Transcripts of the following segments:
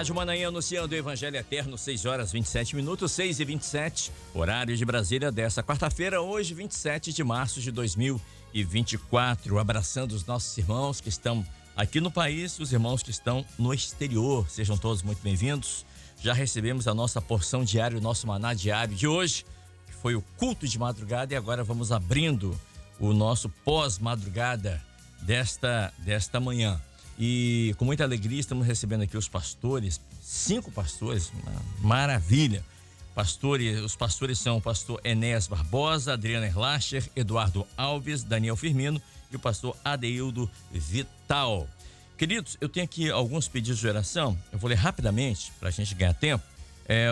Rádio Manaim anunciando o Evangelho Eterno, 6 horas 27 minutos, 6h27, horário de Brasília dessa quarta-feira, hoje 27 de março de 2024. Abraçando os nossos irmãos que estão aqui no país, os irmãos que estão no exterior. Sejam todos muito bem-vindos. Já recebemos a nossa porção diária, o nosso maná diário de hoje, que foi o culto de madrugada, e agora vamos abrindo o nosso pós-madrugada desta manhã. E com muita alegria estamos recebendo aqui os pastores, 5 pastores, maravilha. Os pastores são o pastor Enéas Barbosa, Adriana Erlacher, Eduardo Alves, Daniel Firmino e o pastor Adeildo Vital. Queridos, eu tenho aqui alguns pedidos de oração, eu vou ler rapidamente para a gente ganhar tempo.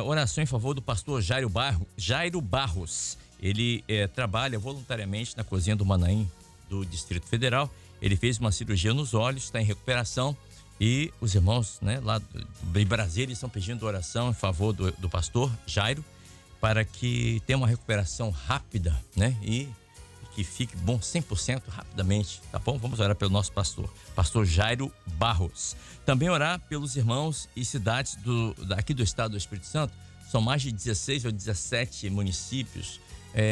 Oração em favor do pastor Jairo Barros. Ele trabalha voluntariamente na cozinha do Manaim, do Distrito Federal. Ele fez uma cirurgia nos olhos, está em recuperação, e os irmãos, lá de Brasília estão pedindo oração em favor do pastor Jairo, para que tenha uma recuperação rápida, e que fique bom 100% rapidamente, tá bom? Vamos orar pelo nosso pastor Jairo Barros. Também orar pelos irmãos e cidades aqui do estado do Espírito Santo. São mais de 16 ou 17 municípios,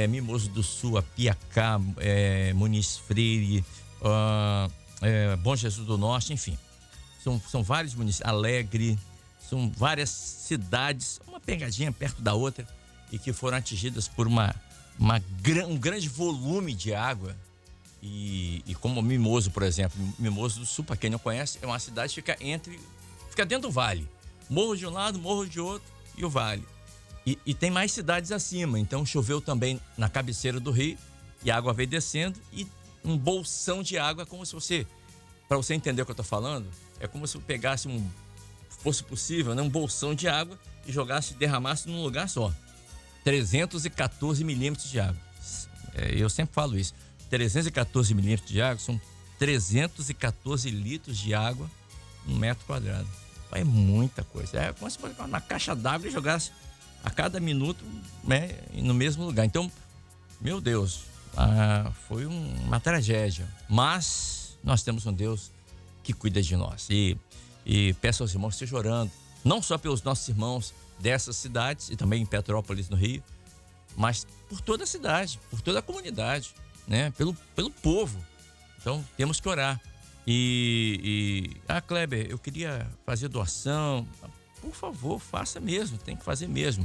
Mimoso do Sul, Apiacá, Muniz Freire, Bom Jesus do Norte, enfim, são vários municípios, Alegre, são várias cidades, uma pegadinha perto da outra, e que foram atingidas por um grande volume de água. E como Mimoso, por exemplo, Mimoso do Sul, para quem não conhece, é uma cidade que fica dentro do vale, morro de um lado, morro de outro e o vale, e tem mais cidades acima. Então choveu também na cabeceira do rio e a água veio descendo, e um bolsão de água, como se para você entender o que eu tô falando, é como se eu pegasse fosse possível, um bolsão de água e derramasse num lugar só. 314 milímetros de água. Eu sempre falo isso. 314 milímetros de água são 314 litros de água no metro quadrado. É muita coisa. É como se fosse uma caixa d'água e jogasse a cada minuto, no mesmo lugar. Então, meu Deus, foi uma tragédia, mas nós temos um Deus que cuida de nós, e peço aos irmãos que estejam orando, não só pelos nossos irmãos dessas cidades e também em Petrópolis, no Rio, mas por toda a cidade, por toda a comunidade, pelo povo. Então temos que orar. Kleber, eu queria fazer doação. Por favor, faça mesmo, tem que fazer mesmo.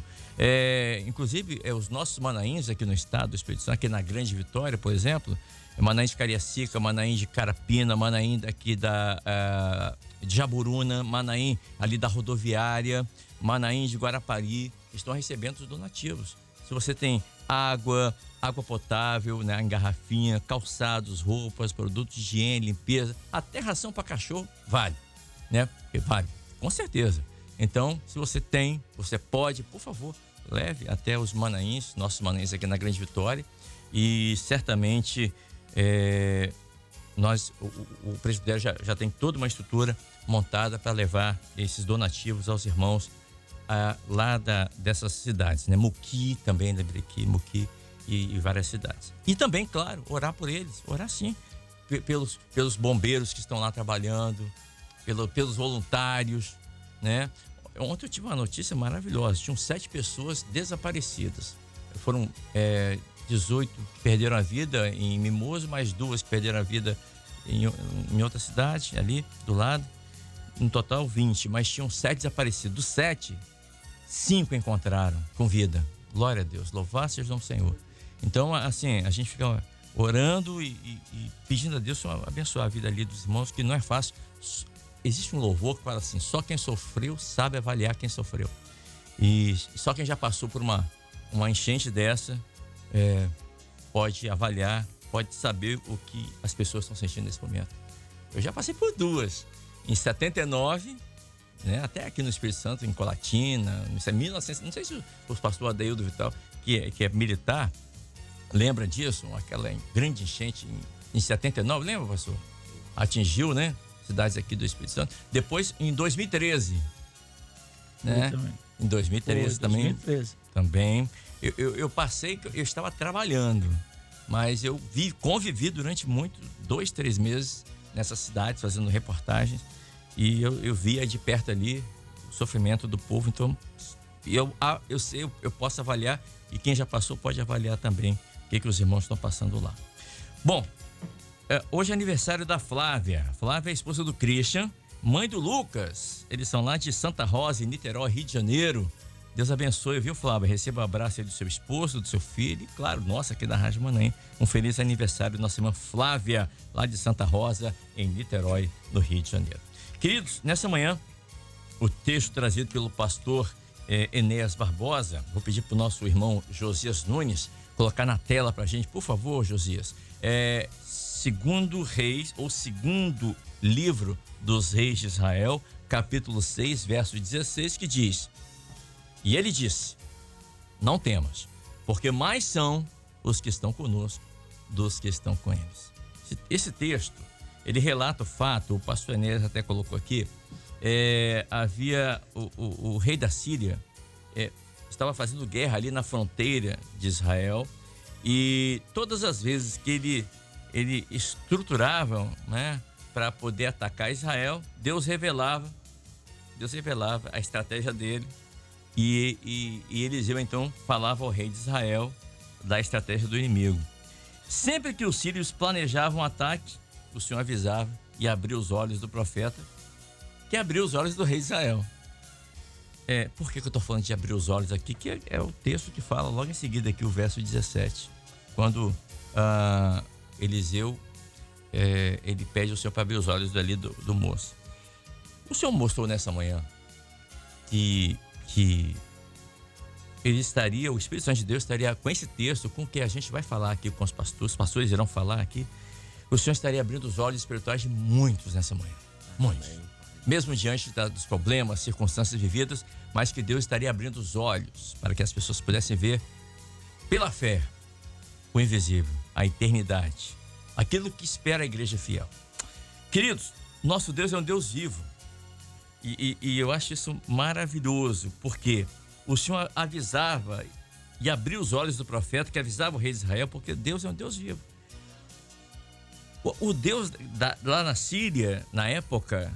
Inclusive, os nossos manaíns aqui no estado do Espírito Santo, aqui na Grande Vitória, por exemplo, Manaim de Cariacica, Manaim de Carapina, Manaim daqui de Jaburuna, Manaim ali da rodoviária, Manaim de Guarapari, estão recebendo os donativos. Se você tem água potável, em garrafinha, calçados, roupas, produtos de higiene, limpeza, até ração para cachorro, vale, Vale, com certeza. Então, se você você pode, por favor, leve até os manaíns, nossos manaíns aqui na Grande Vitória, e certamente o presbitério já tem toda uma estrutura montada para levar esses donativos aos irmãos lá dessas cidades, Muqui também, lembrei aqui, Muqui e várias cidades. E também, claro, orar por eles, orar sim, pelos bombeiros que estão lá trabalhando, pelos voluntários, Ontem eu tive uma notícia maravilhosa. Tinham 7 pessoas desaparecidas. Foram 18 que perderam a vida em Mimoso, mais 2 que perderam a vida em outra cidade ali do lado. No total 20, mas tinham 7 desaparecidos. Dos 7, 5 encontraram com vida. Glória a Deus, louvado seja o nome do Senhor. Então, assim, a gente fica orando e pedindo a Deus abençoar a vida ali dos irmãos, que não é fácil. Existe um louvor que fala assim: só quem sofreu sabe avaliar quem sofreu. E só quem já passou por uma enchente dessa pode avaliar, pode saber o que as pessoas estão sentindo nesse momento. Eu já passei por 2. Em 79, até aqui no Espírito Santo, em Colatina, isso é 1900, não sei se o pastor Adeildo Vital, que é militar, lembra disso, aquela grande enchente em 79, lembra, pastor? Atingiu, cidades aqui do Espírito Santo. Depois, em 2013, Em 2013 também. 2013. Também. Eu passei, eu estava trabalhando, mas eu convivi durante 2, 3 meses nessas cidades, fazendo reportagens, e eu via de perto ali sofrimento do povo. Então, eu sei, eu posso avaliar, e quem já passou pode avaliar também o que os irmãos estão passando lá. Bom, hoje é aniversário da Flávia. Flávia é a esposa do Christian, mãe do Lucas. Eles são lá de Santa Rosa, em Niterói, Rio de Janeiro. Deus abençoe, viu, Flávia? Receba o abraço aí do seu esposo, do seu filho e, claro, nossa, aqui da Rádio Manaim. Um feliz aniversário da nossa irmã Flávia, lá de Santa Rosa, em Niterói, no Rio de Janeiro. Queridos, nessa manhã, o texto trazido pelo pastor Enéas Barbosa, vou pedir para o nosso irmão Josias Nunes colocar na tela para a gente, por favor, Josias. Segundo Reis, ou segundo livro dos Reis de Israel, capítulo 6, verso 16, que diz: e ele disse, não temas, porque mais são os que estão conosco dos que estão com eles. Esse texto, ele relata o fato, o pastor Enéas até colocou aqui, havia o rei da Síria, estava fazendo guerra ali na fronteira de Israel, e todas as vezes que ele estruturava, né, para poder atacar Israel, Deus revelava a estratégia dele. E Eliseu então falava ao rei de Israel da estratégia do inimigo. Sempre que os sírios planejavam um ataque, o Senhor avisava e abriu os olhos do profeta, que abriu os olhos do rei de Israel. Por que eu estou falando de abrir os olhos aqui? Que é o texto que fala logo em seguida aqui, o verso 17. Quando Eliseu, ele pede ao Senhor para abrir os olhos dali do moço. O Senhor mostrou nessa manhã que ele estaria, o Espírito Santo de Deus estaria com esse texto, com o que a gente vai falar aqui com os pastores irão falar aqui. O Senhor estaria abrindo os olhos espirituais de muitos nessa manhã. Muitos. Mesmo diante dos problemas, circunstâncias vividas, mas que Deus estaria abrindo os olhos para que as pessoas pudessem ver pela fé o invisível, a eternidade, aquilo que espera a igreja fiel. Queridos, nosso Deus é um Deus vivo. E eu acho isso maravilhoso, porque o Senhor avisava e abriu os olhos do profeta, que avisava o rei de Israel, porque Deus é um Deus vivo. O Deus lá na Síria, na época,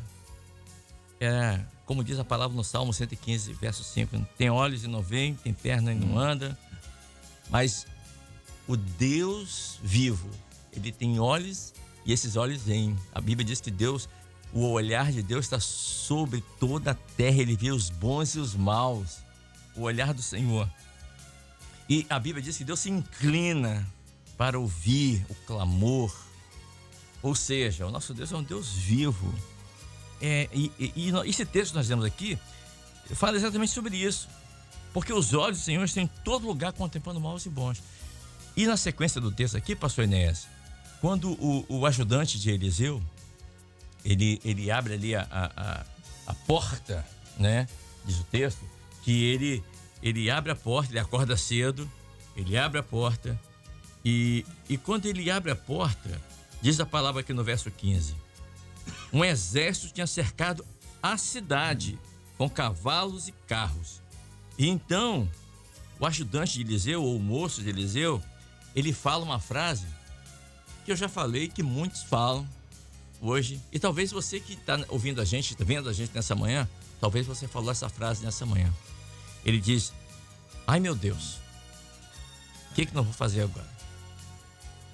era, como diz a palavra no Salmo 115, verso 5, tem olhos e não vê, tem perna e não anda, mas o Deus vivo, ele tem olhos e esses olhos veem. A Bíblia diz que o olhar de Deus está sobre toda a terra, ele vê os bons e os maus, o olhar do Senhor. E a Bíblia diz que Deus se inclina para ouvir o clamor, ou seja, o nosso Deus é um Deus vivo. E esse texto que nós vemos aqui fala exatamente sobre isso, porque os olhos do Senhor estão em todo lugar contemplando maus e bons. E na sequência do texto aqui, pastor Enéas, quando o ajudante de Eliseu, ele abre ali a porta, né? Diz o texto, que ele abre a porta, ele acorda cedo, ele abre a porta, e quando ele abre a porta, diz a palavra aqui no verso 15, um exército tinha cercado a cidade com cavalos e carros. E então, o ajudante de Eliseu, ou o moço de Eliseu, ele fala uma frase que eu já falei, que muitos falam hoje, e talvez você que está ouvindo a gente, está vendo a gente nessa manhã, talvez você falou essa frase nessa manhã. Ele diz: ai meu Deus, o que nós vamos fazer agora?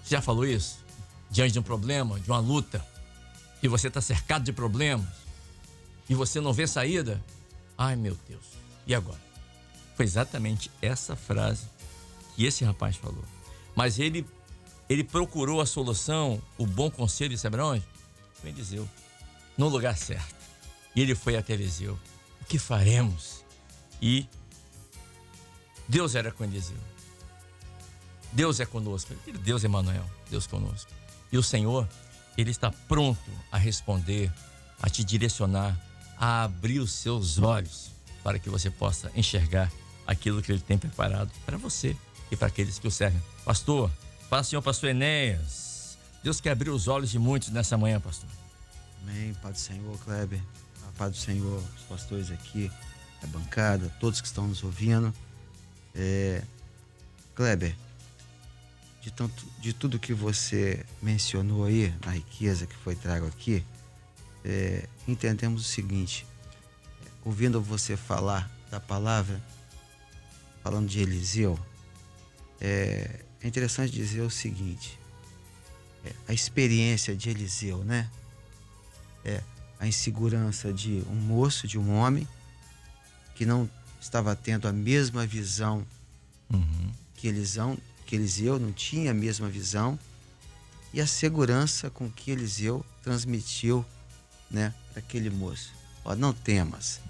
Você já falou isso? Diante de um problema, de uma luta, e você está cercado de problemas, e você não vê saída? Ai meu Deus, e agora? Foi exatamente essa frase que esse rapaz falou. Mas ele procurou a solução, o bom conselho, sabe onde? Foi Eliseu, no lugar certo. E ele foi até Eliseu. O que faremos? E Deus era com Eliseu. Deus é conosco. Deus é Emmanuel, Deus conosco. E o Senhor, ele está pronto a responder, a te direcionar, a abrir os seus olhos para que você possa enxergar aquilo que ele tem preparado para você e para aqueles que o servem. Pastor, paz, Senhor, pastor Enéas. Deus quer abrir os olhos de muitos nessa manhã, pastor. Amém, Pai do Senhor, Kleber. A paz do Senhor, os pastores aqui, a bancada, todos que estão nos ouvindo. Kleber, de tudo que você mencionou aí, na riqueza que foi trago aqui, entendemos o seguinte: ouvindo você falar da palavra, falando de Eliseu, é interessante dizer o seguinte, a experiência de Eliseu, né? A insegurança de um moço, de um homem, que não estava tendo a mesma visão que Eliseu, não tinha a mesma visão, e a segurança com que Eliseu transmitiu, né, para aquele moço. Ó, não temas.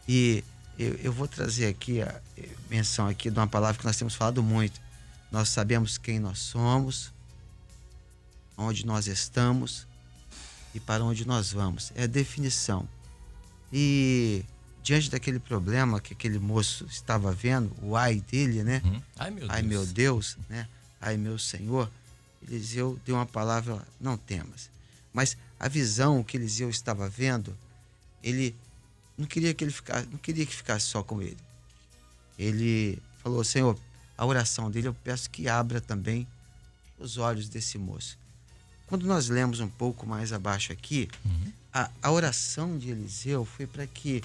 E eu vou trazer aqui a menção aqui de uma palavra que nós temos falado muito. Nós sabemos quem nós somos, onde nós estamos e para onde nós vamos. É a definição. E diante daquele problema que aquele moço estava vendo, o ai dele, né? Ai, meu Deus. Ai, meu Deus, né? Ai, meu Senhor. Eliseu deu uma palavra, não temas. Mas a visão que Eliseu estava vendo, ele não queria que ficasse só com ele. Ele falou: Senhor, a oração dele, eu peço que abra também os olhos desse moço. Quando nós lemos um pouco mais abaixo aqui, a oração de Eliseu foi para que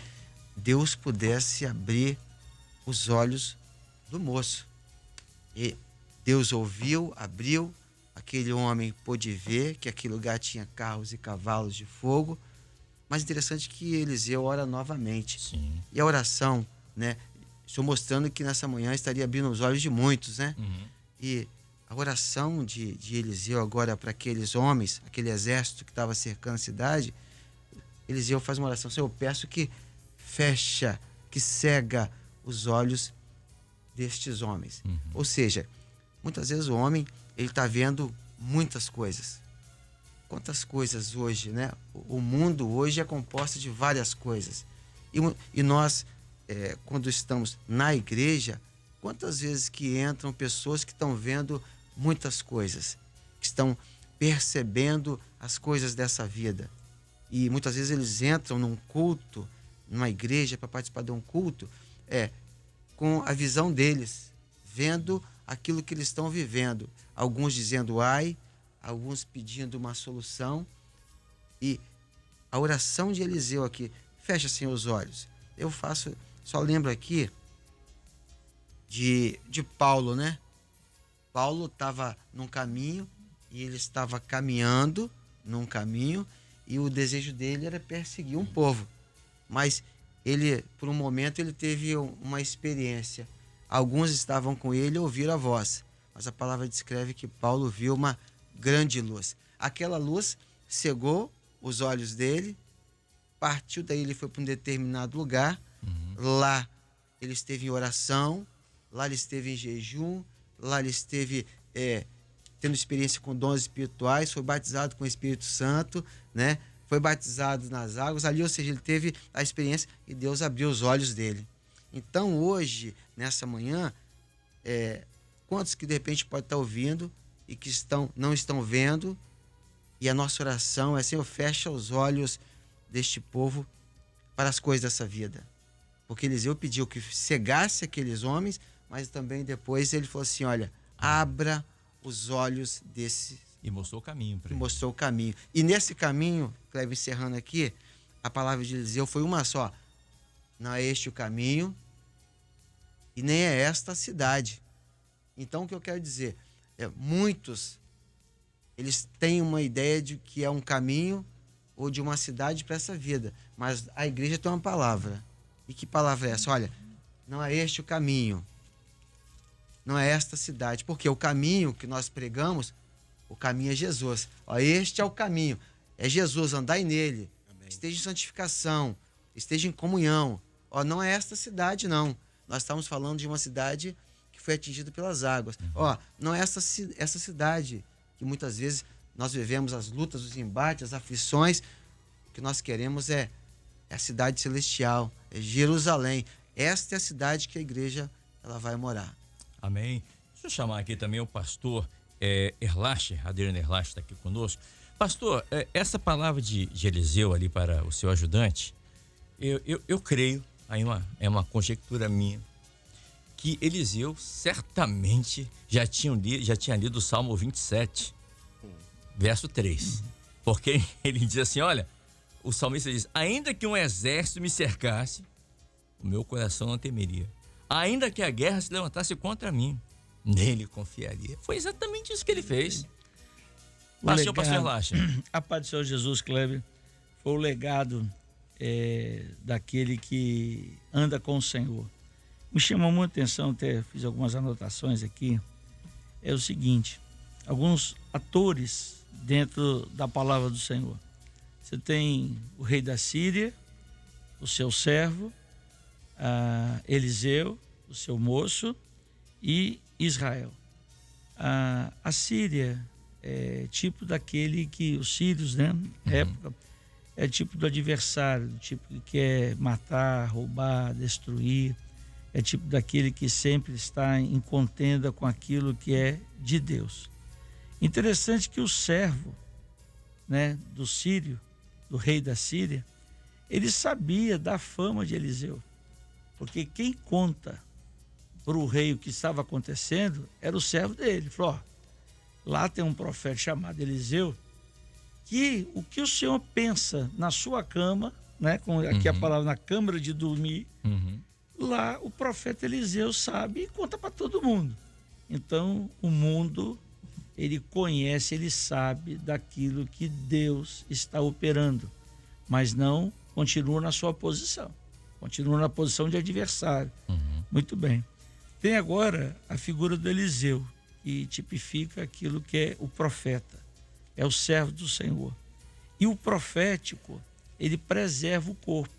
Deus pudesse abrir os olhos do moço. E Deus ouviu, abriu, aquele homem pôde ver que aquele lugar tinha carros e cavalos de fogo. Mas interessante que Eliseu ora novamente. Sim. E a oração, né? Estou mostrando que nessa manhã estaria abrindo os olhos de muitos, né? E a oração de Eliseu agora para aqueles homens, aquele exército que estava cercando a cidade, Eliseu faz uma oração: Senhor, eu peço que fecha, que cega os olhos destes homens. Ou seja, muitas vezes o homem, ele está vendo muitas coisas. Quantas coisas hoje, né? O mundo hoje é composto de várias coisas. E nós, quando estamos na igreja, quantas vezes que entram pessoas que estão vendo muitas coisas, que estão percebendo as coisas dessa vida. E muitas vezes eles entram num culto, numa igreja, para participar de um culto, com a visão deles, vendo aquilo que eles estão vivendo. Alguns dizendo ai, alguns pedindo uma solução. E a oração de Eliseu aqui, fecha assim os olhos. Eu só lembro aqui de Paulo, né? Paulo estava num caminho e ele estava caminhando num caminho e o desejo dele era perseguir um povo. Mas ele, por um momento, ele teve uma experiência. Alguns estavam com ele e ouviram a voz. Mas a palavra descreve que Paulo viu uma grande luz. Aquela luz cegou os olhos dele, partiu daí, ele foi para um determinado lugar. Lá ele esteve em oração, lá ele esteve em jejum, lá ele esteve tendo experiência com dons espirituais, foi batizado com o Espírito Santo, né? Foi batizado nas águas ali, ou seja, ele teve a experiência e Deus abriu os olhos dele. Então hoje, nessa manhã, quantos que de repente podem estar ouvindo e que não estão vendo, e a nossa oração é: Senhor, fecha os olhos deste povo para as coisas dessa vida. Porque Eliseu pediu que cegasse aqueles homens, mas também depois ele falou assim: olha, abra os olhos desses. E mostrou o caminho para ele. Mostrou o caminho. E nesse caminho, Cleber, encerrando aqui, a palavra de Eliseu foi uma só: não é este o caminho e nem é esta a cidade. Então o que eu quero dizer muitos, eles têm uma ideia de que é um caminho ou de uma cidade para essa vida, mas a igreja tem uma palavra. E que palavra é essa? Olha, não é este o caminho, não é esta cidade, porque o caminho que nós pregamos, o caminho é Jesus. Ó, este é o caminho, é Jesus, andai nele. Amém. Esteja em santificação, esteja em comunhão. Ó, não é esta cidade, não. Nós estamos falando de uma cidade que foi atingida pelas águas. Ó, não é essa cidade que muitas vezes nós vivemos as lutas, os embates, as aflições. O que nós queremos é a cidade celestial, é Jerusalém. Esta é a cidade que a igreja ela vai morar. Amém. Deixa eu chamar aqui também o pastor Erlache, Adriano Erlache está aqui conosco. Pastor, essa palavra de Eliseu ali para o seu ajudante, eu creio, aí é uma conjectura minha, que Eliseu certamente já tinha lido o Salmo 27, verso 3. Porque ele diz assim: olha, o salmista diz: ainda que um exército me cercasse, o meu coração não temeria. Ainda que a guerra se levantasse contra mim, nele confiaria. Foi exatamente isso que ele fez. Pastor Lacha. A paz do Senhor Jesus, Kleber, foi o legado daquele que anda com o Senhor. Me chamou muita atenção, até fiz algumas anotações aqui, é o seguinte: alguns atores dentro da palavra do Senhor. Você tem o rei da Síria, o seu servo, Eliseu, o seu moço, e Israel. A Síria é tipo daquele que os sírios, né, na época, é tipo do adversário, do tipo que quer matar, roubar, destruir, é tipo daquele que sempre está em contenda com aquilo que é de Deus. Interessante que o servo, né, do sírio, do rei da Síria, ele sabia da fama de Eliseu, porque quem conta para o rei o que estava acontecendo era o servo dele. Ele falou: lá tem um profeta chamado Eliseu, que o que o senhor pensa na sua cama, né, com aqui a palavra na câmara de dormir, lá o profeta Eliseu sabe e conta para todo mundo. Então o mundo, ele conhece, ele sabe daquilo que Deus está operando, mas não continua na sua posição, continua na posição de adversário. Muito bem. Tem agora a figura do Eliseu, que tipifica aquilo que é o profeta, é o servo do Senhor. E o profético, ele preserva o corpo,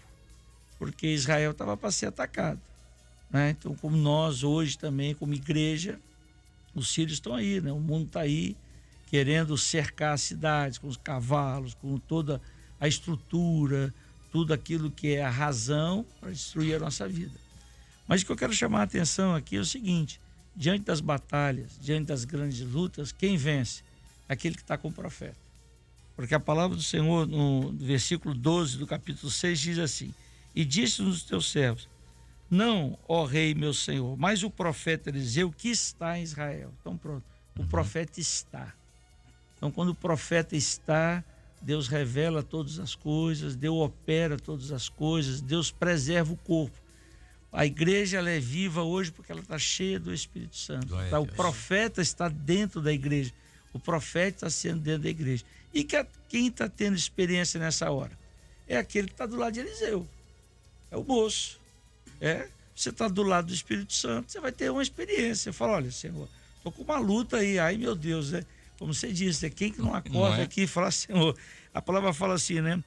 porque Israel estava para ser atacado, né? Então, como nós hoje também, como igreja, os sírios estão aí, né? O mundo está aí querendo cercar as cidades com os cavalos, com toda a estrutura, tudo aquilo que é a razão para destruir a nossa vida. Mas o que eu quero chamar a atenção aqui é o seguinte: diante das batalhas, diante das grandes lutas, quem vence? Aquele que está com o profeta. Porque a palavra do Senhor, no versículo 12 do capítulo 6, diz assim: e disse nos teus servos, não, ó rei meu senhor, mas o profeta Eliseu que está em Israel. Então pronto, o profeta está. Então quando o profeta está, Deus revela todas as coisas, Deus opera todas as coisas, Deus preserva o corpo. A igreja, ela é viva hoje porque ela está cheia do Espírito Santo. Tá? O profeta está dentro da igreja. O profeta está sendo dentro da igreja. E quem está tendo experiência nessa hora? É aquele que está do lado de Eliseu. É o moço. Você está do lado do Espírito Santo, você vai ter uma experiência. Você fala: olha, Senhor, estou com uma luta aí. Ai, meu Deus, né? Como você disse, quem que não acorda aqui e fala: Senhor, a palavra fala assim, né?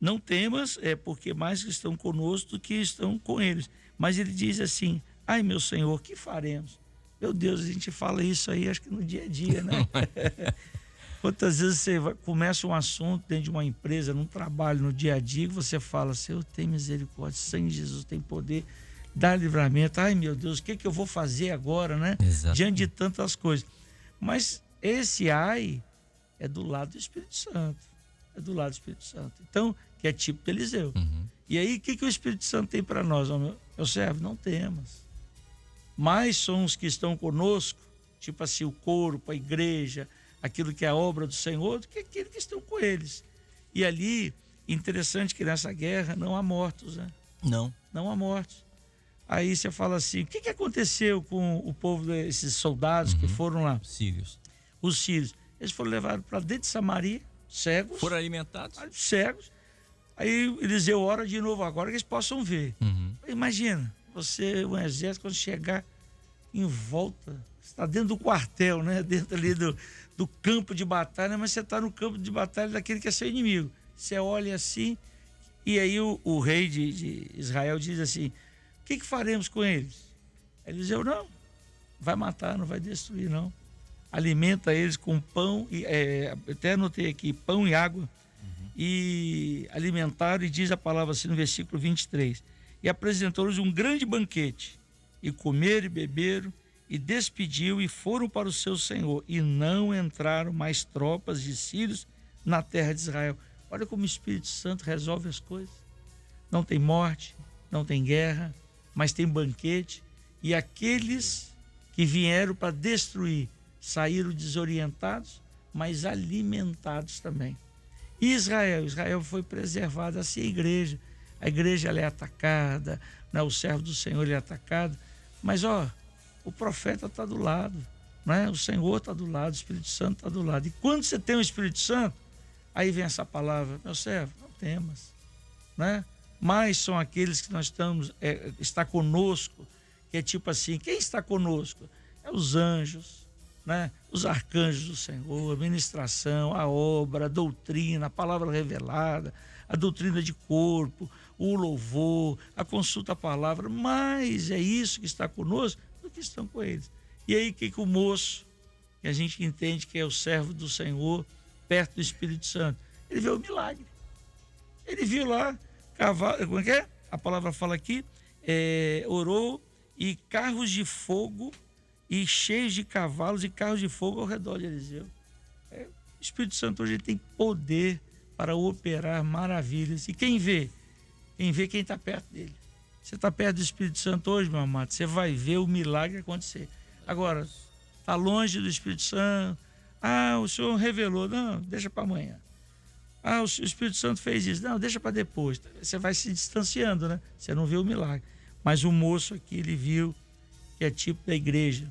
Não temas, porque mais que estão conosco do que estão com eles. Mas ele diz assim: ai, meu Senhor, que faremos? Meu Deus, a gente fala isso aí, acho que no dia a dia, né? Quantas vezes você começa um assunto dentro de uma empresa, num trabalho, no dia a dia, que você fala: Senhor, tem misericórdia, sangue de Jesus tem poder, dá livramento. Ai, meu Deus, o que eu vou fazer agora, né? Exato. Diante de tantas coisas. Mas esse ai é do lado do Espírito Santo. É do lado do Espírito Santo. Então, que é tipo de Eliseu. E aí, o que o Espírito Santo tem para nós? Meu servo, não temas. Mais são os que estão conosco, tipo assim, o corpo, a igreja, aquilo que é a obra do Senhor, do que aqueles que estão com eles. E ali, interessante que nessa guerra não há mortos, né? Não há mortos. Aí você fala assim: o que aconteceu com o povo desses soldados que foram lá? Sírios. Os sírios. Eles foram levados para dentro de Samaria, cegos. Foram alimentados? Cegos. Aí Eliseu ora de novo agora que eles possam ver. Imagina, você, um exército, quando chegar em volta, você está dentro do quartel, né? Dentro ali do campo de batalha, mas você está no campo de batalha daquele que é seu inimigo. Você olha assim, e aí o rei de Israel diz assim: o que faremos com eles? Eliseu: não, vai matar, não vai destruir, não. Alimenta eles com pão, até anotei aqui, pão e água. E alimentaram, e diz a palavra assim no versículo 23, e apresentou-lhes um grande banquete, e comeram e beberam, e despediu, e foram para o seu senhor, e não entraram mais tropas de sírios na terra de Israel. Olha como o Espírito Santo resolve as coisas. Não tem morte, não tem guerra, mas tem banquete, e aqueles que vieram para destruir saíram desorientados, mas alimentados também. E Israel foi preservado, assim a igreja. A igreja ela é atacada, né? O servo do Senhor ele é atacado. Mas, o profeta está do lado, né? O Senhor está do lado, o Espírito Santo está do lado. E quando você tem o Espírito Santo, aí vem essa palavra: meu servo, não temas, né? Mas são aqueles que nós está conosco, que é tipo assim, quem está conosco? É os anjos, né? Os arcanjos do Senhor, a ministração, a obra, a doutrina, a palavra revelada, a doutrina de corpo, o louvor, a consulta à palavra. Mas é isso que está conosco do que estão com eles. E aí que o moço, que a gente entende que é o servo do Senhor, perto do Espírito Santo, ele vê o milagre. Ele viu lá cavalo, como é que é? A palavra fala aqui, orou, e carros de fogo e cheios de cavalos e carros de fogo ao redor de Eliseu. O Espírito Santo hoje tem poder para operar maravilhas. E quem vê? Quem vê quem está perto dele. Você está perto do Espírito Santo hoje, meu amado, você vai ver o milagre acontecer. Agora, está longe do Espírito Santo. O Senhor revelou. Não, deixa para amanhã. O Espírito Santo fez isso. Não, deixa para depois. Você vai se distanciando, né? Você não vê o milagre. Mas o moço aqui, ele viu que é tipo da igreja.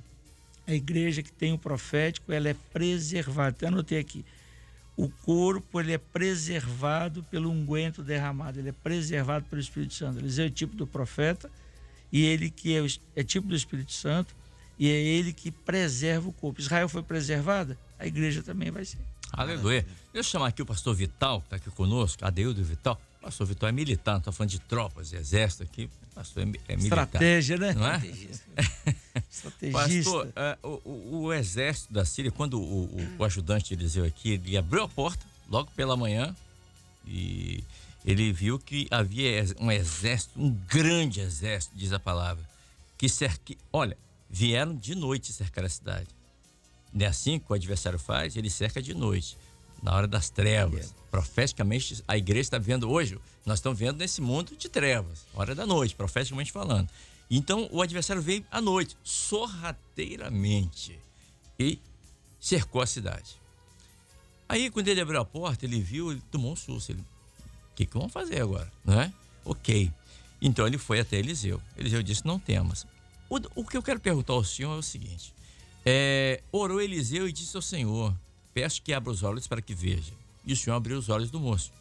A igreja que tem o profético, ela é preservada. Até anotei aqui. O corpo, ele é preservado pelo unguento derramado. Ele é preservado pelo Espírito Santo. Eliseu é tipo do profeta, e ele que é tipo do Espírito Santo, e é ele que preserva o corpo. Israel foi preservada, a igreja também vai ser. Aleluia. Deixa eu chamar aqui o pastor Vital, que está aqui conosco, Adeildo Vital. O pastor Vital é militar, não estou falando de tropas, exército aqui. O pastor é militar. Estratégia, né? Não é? Estrategista. Pastor, o exército da Síria, quando o ajudante de Eliseu aqui, ele abriu a porta logo pela manhã e ele viu que havia um exército, um grande exército, diz a palavra, olha, vieram de noite cercar a cidade. Não é assim que o adversário faz? Ele cerca de noite, na hora das trevas. Profeticamente, a igreja está vendo hoje, nós estamos vendo nesse mundo de trevas, hora da noite, profeticamente falando. Então, o adversário veio à noite, sorrateiramente, e cercou a cidade. Aí, quando ele abriu a porta, ele viu, ele tomou um susto. O que vamos fazer agora? Não é? Ok. Então, ele foi até Eliseu. Eliseu disse, não temas. O que eu quero perguntar ao senhor é o seguinte. Orou Eliseu e disse ao Senhor, peço que abra os olhos para que veja. E o Senhor abriu os olhos do moço.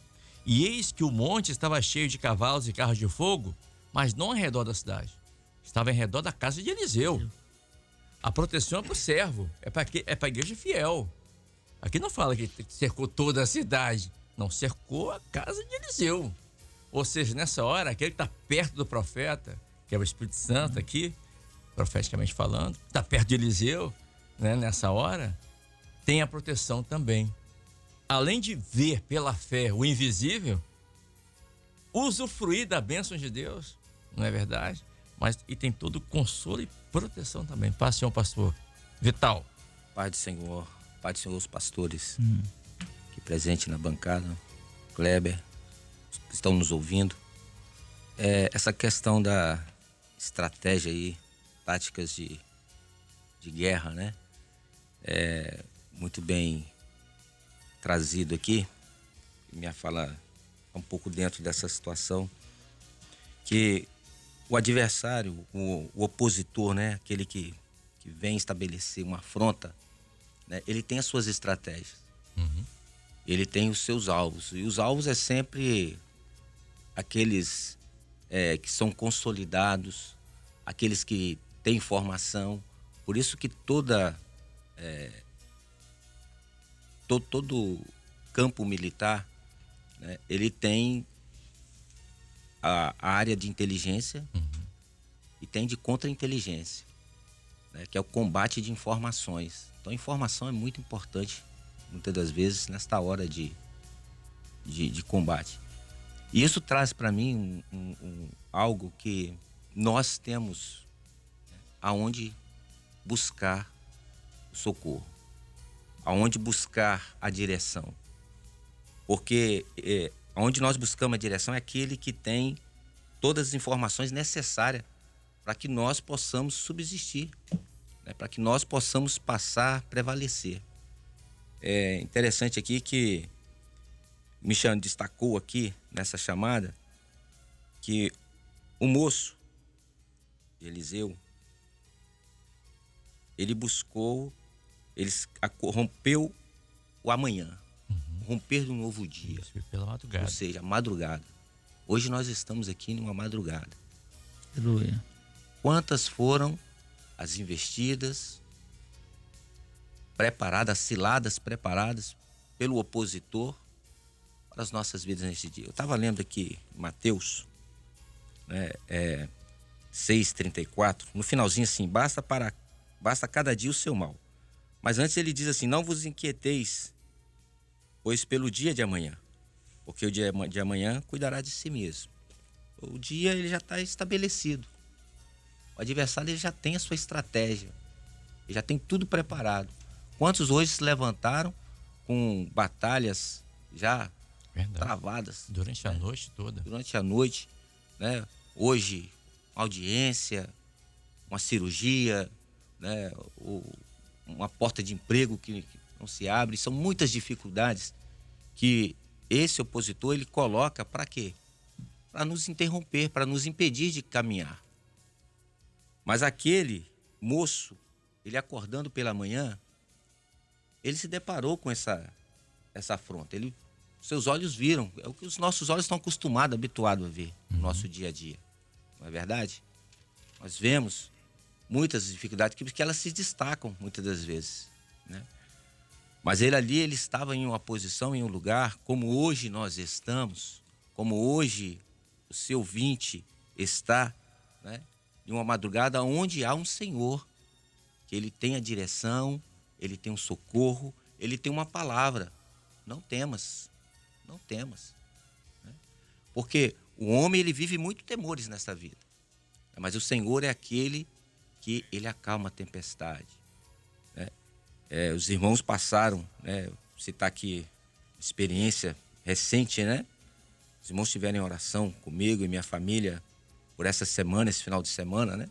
E eis que o monte estava cheio de cavalos e carros de fogo, mas não ao redor da cidade. Estava em redor da casa de Eliseu. A proteção é para o servo, é para a igreja fiel. Aqui não fala que cercou toda a cidade. Não, cercou a casa de Eliseu. Ou seja, nessa hora, aquele que está perto do profeta, que é o Espírito Santo aqui, profeticamente falando, está perto de Eliseu, né, nessa hora, tem a proteção também. Além de ver pela fé o invisível, usufruir da bênção de Deus, não é verdade? Mas e tem todo o consolo e proteção também. Paz, senhor pastor Vital. Pai do Senhor, Pai do Senhor, os pastores aqui presentes na bancada, Kleber, os que estão nos ouvindo. Essa questão da estratégia aí, táticas de guerra, né? Muito bem trazido aqui. Minha fala um pouco dentro dessa situação, que o adversário, o opositor, né? Aquele que vem estabelecer uma afronta, né? Ele tem as suas estratégias. Ele tem os seus alvos. E os alvos é sempre aqueles que são consolidados, aqueles que têm informação. Por isso que todo campo militar, né, ele tem a área de inteligência e tem de contra-inteligência, né, que é o combate de informações. Então a informação é muito importante, muitas das vezes, nesta hora de combate. E isso traz para mim algo que nós temos, né, aonde buscar o socorro, aonde buscar a direção. Porque onde nós buscamos a direção é aquele que tem todas as informações necessárias para que nós possamos subsistir, né? Para que nós possamos passar, prevalecer. É interessante aqui que o Michel destacou aqui nessa chamada, que o moço, Eliseu, ele buscou, ele rompeu o amanhã, romper um novo dia. Isso, pela madrugada. Ou seja, a madrugada. Hoje nós estamos aqui numa madrugada. Aleluia. Quantas foram as investidas preparadas, ciladas preparadas pelo opositor para as nossas vidas neste dia? Eu estava lendo aqui Mateus, né, 6:34, no finalzinho assim, basta cada dia o seu mal. Mas antes ele diz assim: não vos inquieteis, pois pelo dia de amanhã, porque o dia de amanhã cuidará de si mesmo. O dia ele já está estabelecido. O adversário ele já tem a sua estratégia, ele já tem tudo preparado. Quantos hoje se levantaram com batalhas já travadas? Durante a noite toda. Durante a noite, né? Hoje, uma audiência, uma cirurgia, né? Uma porta de emprego que não se abre. São muitas dificuldades que esse opositor ele coloca para quê? Para nos interromper, para nos impedir de caminhar. Mas aquele moço, ele acordando pela manhã, ele se deparou com essa afronta. Seus olhos viram, é o que os nossos olhos estão acostumados, habituados a ver no nosso dia a dia. Não é verdade? Nós vemos muitas dificuldades que elas se destacam muitas das vezes, né? Mas ele estava em uma posição, em um lugar, como hoje nós estamos, como hoje o seu ouvinte está, né? Em uma madrugada onde há um Senhor, que ele tem a direção, ele tem um socorro, ele tem uma palavra. Não temas, não temas, né? Porque o homem ele vive muito temores nessa vida, mas o Senhor é aquele que ele acalma a tempestade, né? Os irmãos passaram, né? Vou citar aqui experiência recente, né? Os irmãos tiveram em oração comigo e minha família por essa semana, esse final de semana, né?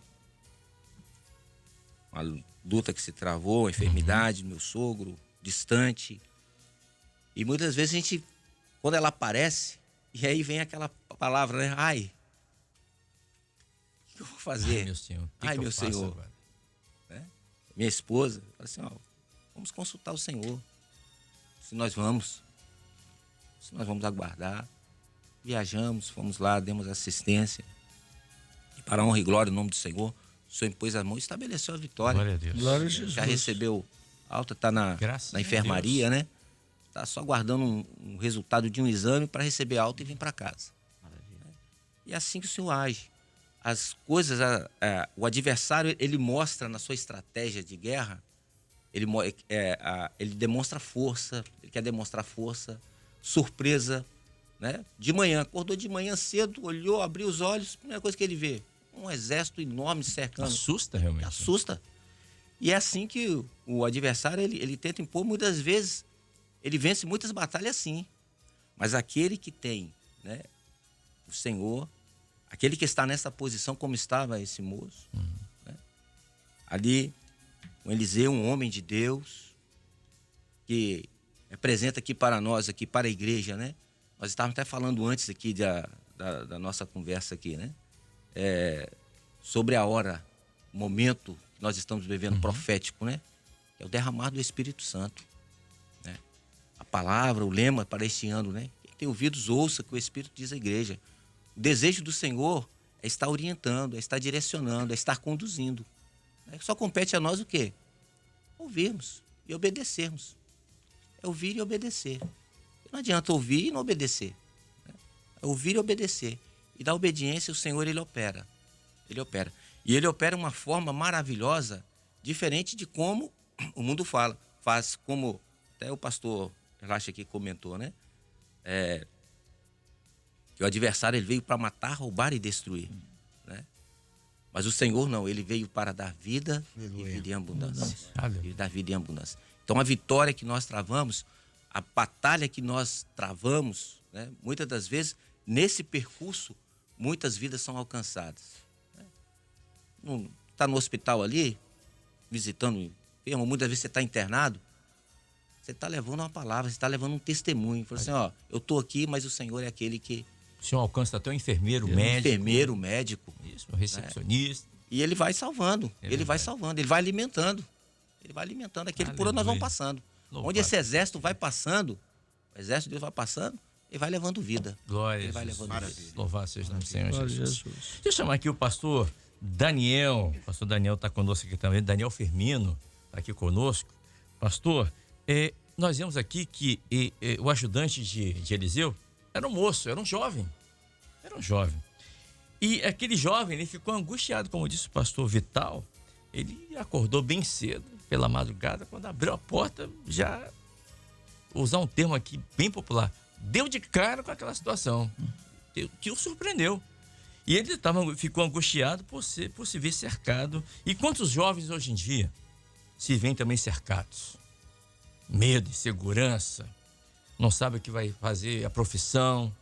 Uma luta que se travou, a enfermidade do meu sogro, distante. E muitas vezes a gente, quando ela aparece, e aí vem aquela palavra, né? Ai, o que eu vou fazer? Ai, meu Senhor. Ai, meu Senhor. Né? Minha esposa fala assim: ó, vamos consultar o Senhor. Se nós vamos aguardar. Viajamos, fomos lá, demos assistência. E para a honra e glória, em nome do Senhor, o Senhor impôs a mão e estabeleceu a vitória. Glória a Deus. Glória a Jesus. Já recebeu alta, está na enfermaria, né? Está só aguardando um resultado de um exame para receber alta e vir para casa. E é assim que o Senhor age. As coisas, o adversário, ele mostra na sua estratégia de guerra, ele demonstra força, ele quer demonstrar força, surpresa, né? De manhã, acordou de manhã cedo, olhou, abriu os olhos, a primeira coisa que ele vê, um exército enorme cercando. Assusta realmente. Assusta. E é assim que o adversário, ele tenta impor muitas vezes, ele vence muitas batalhas sim. Mas aquele que tem, né, o Senhor, aquele que está nessa posição como estava esse moço, né? Ali, o Eliseu, um homem de Deus, que representa aqui para nós, aqui para a igreja, né? Nós estávamos até falando antes aqui da nossa conversa aqui, né? Sobre a hora, o momento que nós estamos vivendo profético, né? Que é o derramar do Espírito Santo, né? A palavra, o lema para este ano, né? Quem tem ouvidos, ouça o que o Espírito diz à igreja. O desejo do Senhor é estar orientando, é estar direcionando, é estar conduzindo. Só compete a nós o quê? Ouvirmos e obedecermos. É ouvir e obedecer. Não adianta ouvir e não obedecer. É ouvir e obedecer. E da obediência o Senhor, ele opera. Ele opera. E ele opera de uma forma maravilhosa, diferente de como o mundo faz, como até o pastor Relaxa aqui comentou, né? Que o adversário ele veio para matar, roubar e destruir, né? Mas o Senhor não, ele veio para dar vida e vida em abundância. E dar vida em abundância. Então a vitória que nós travamos, a batalha que nós travamos, né? Muitas das vezes, nesse percurso, muitas vidas são alcançadas. Está no hospital ali, visitando enfermo, muitas vezes você está internado, Você está levando uma palavra, você está levando um testemunho. Falou assim, ó, eu estou aqui, mas o Senhor é aquele que... O senhor alcança até o enfermeiro, médico. Enfermeiro, médico. Isso, o recepcionista. E ele vai salvando, ele vai salvando, ele vai alimentando. Ele vai alimentando aquele por onde nós vamos passando. Louvado. Onde esse exército vai passando, o exército de Deus vai passando, ele vai levando vida. Glória Ele vai a Jesus. levando vida. Louvado seja o nome do Senhor Glória a Jesus. Jesus. Deixa eu chamar aqui o pastor Daniel. O pastor Daniel está conosco aqui também. Daniel Firmino está aqui conosco. Pastor, nós vemos aqui que o ajudante de Eliseu era um moço, era um jovem. Era um jovem. E aquele jovem, ele ficou angustiado, como disse o pastor Vital. Ele acordou bem cedo, pela madrugada, quando abriu a porta, já, vou usar um termo aqui bem popular, deu de cara com aquela situação, que o surpreendeu. E ele ficou angustiado por se ver cercado. E quantos jovens hoje em dia se veem também cercados? Medo, insegurança, não sabe o que vai fazer, a profissão,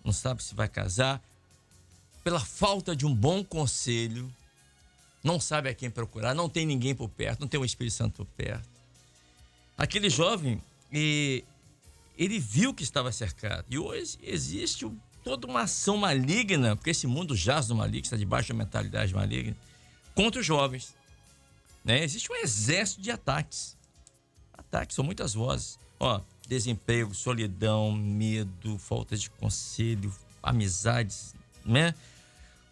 não sabe se vai casar, pela falta de um bom conselho, não sabe a quem procurar, não tem ninguém por perto, não tem o Espírito Santo por perto. Aquele jovem, ele viu que estava cercado. E hoje existe toda uma ação maligna, porque esse mundo jaz do maligno, está debaixo da mentalidade maligna, contra os jovens. Né? Existe um exército de ataques. Ataques, são muitas vozes. Desemprego, solidão, medo, falta de conselho, amizades, né?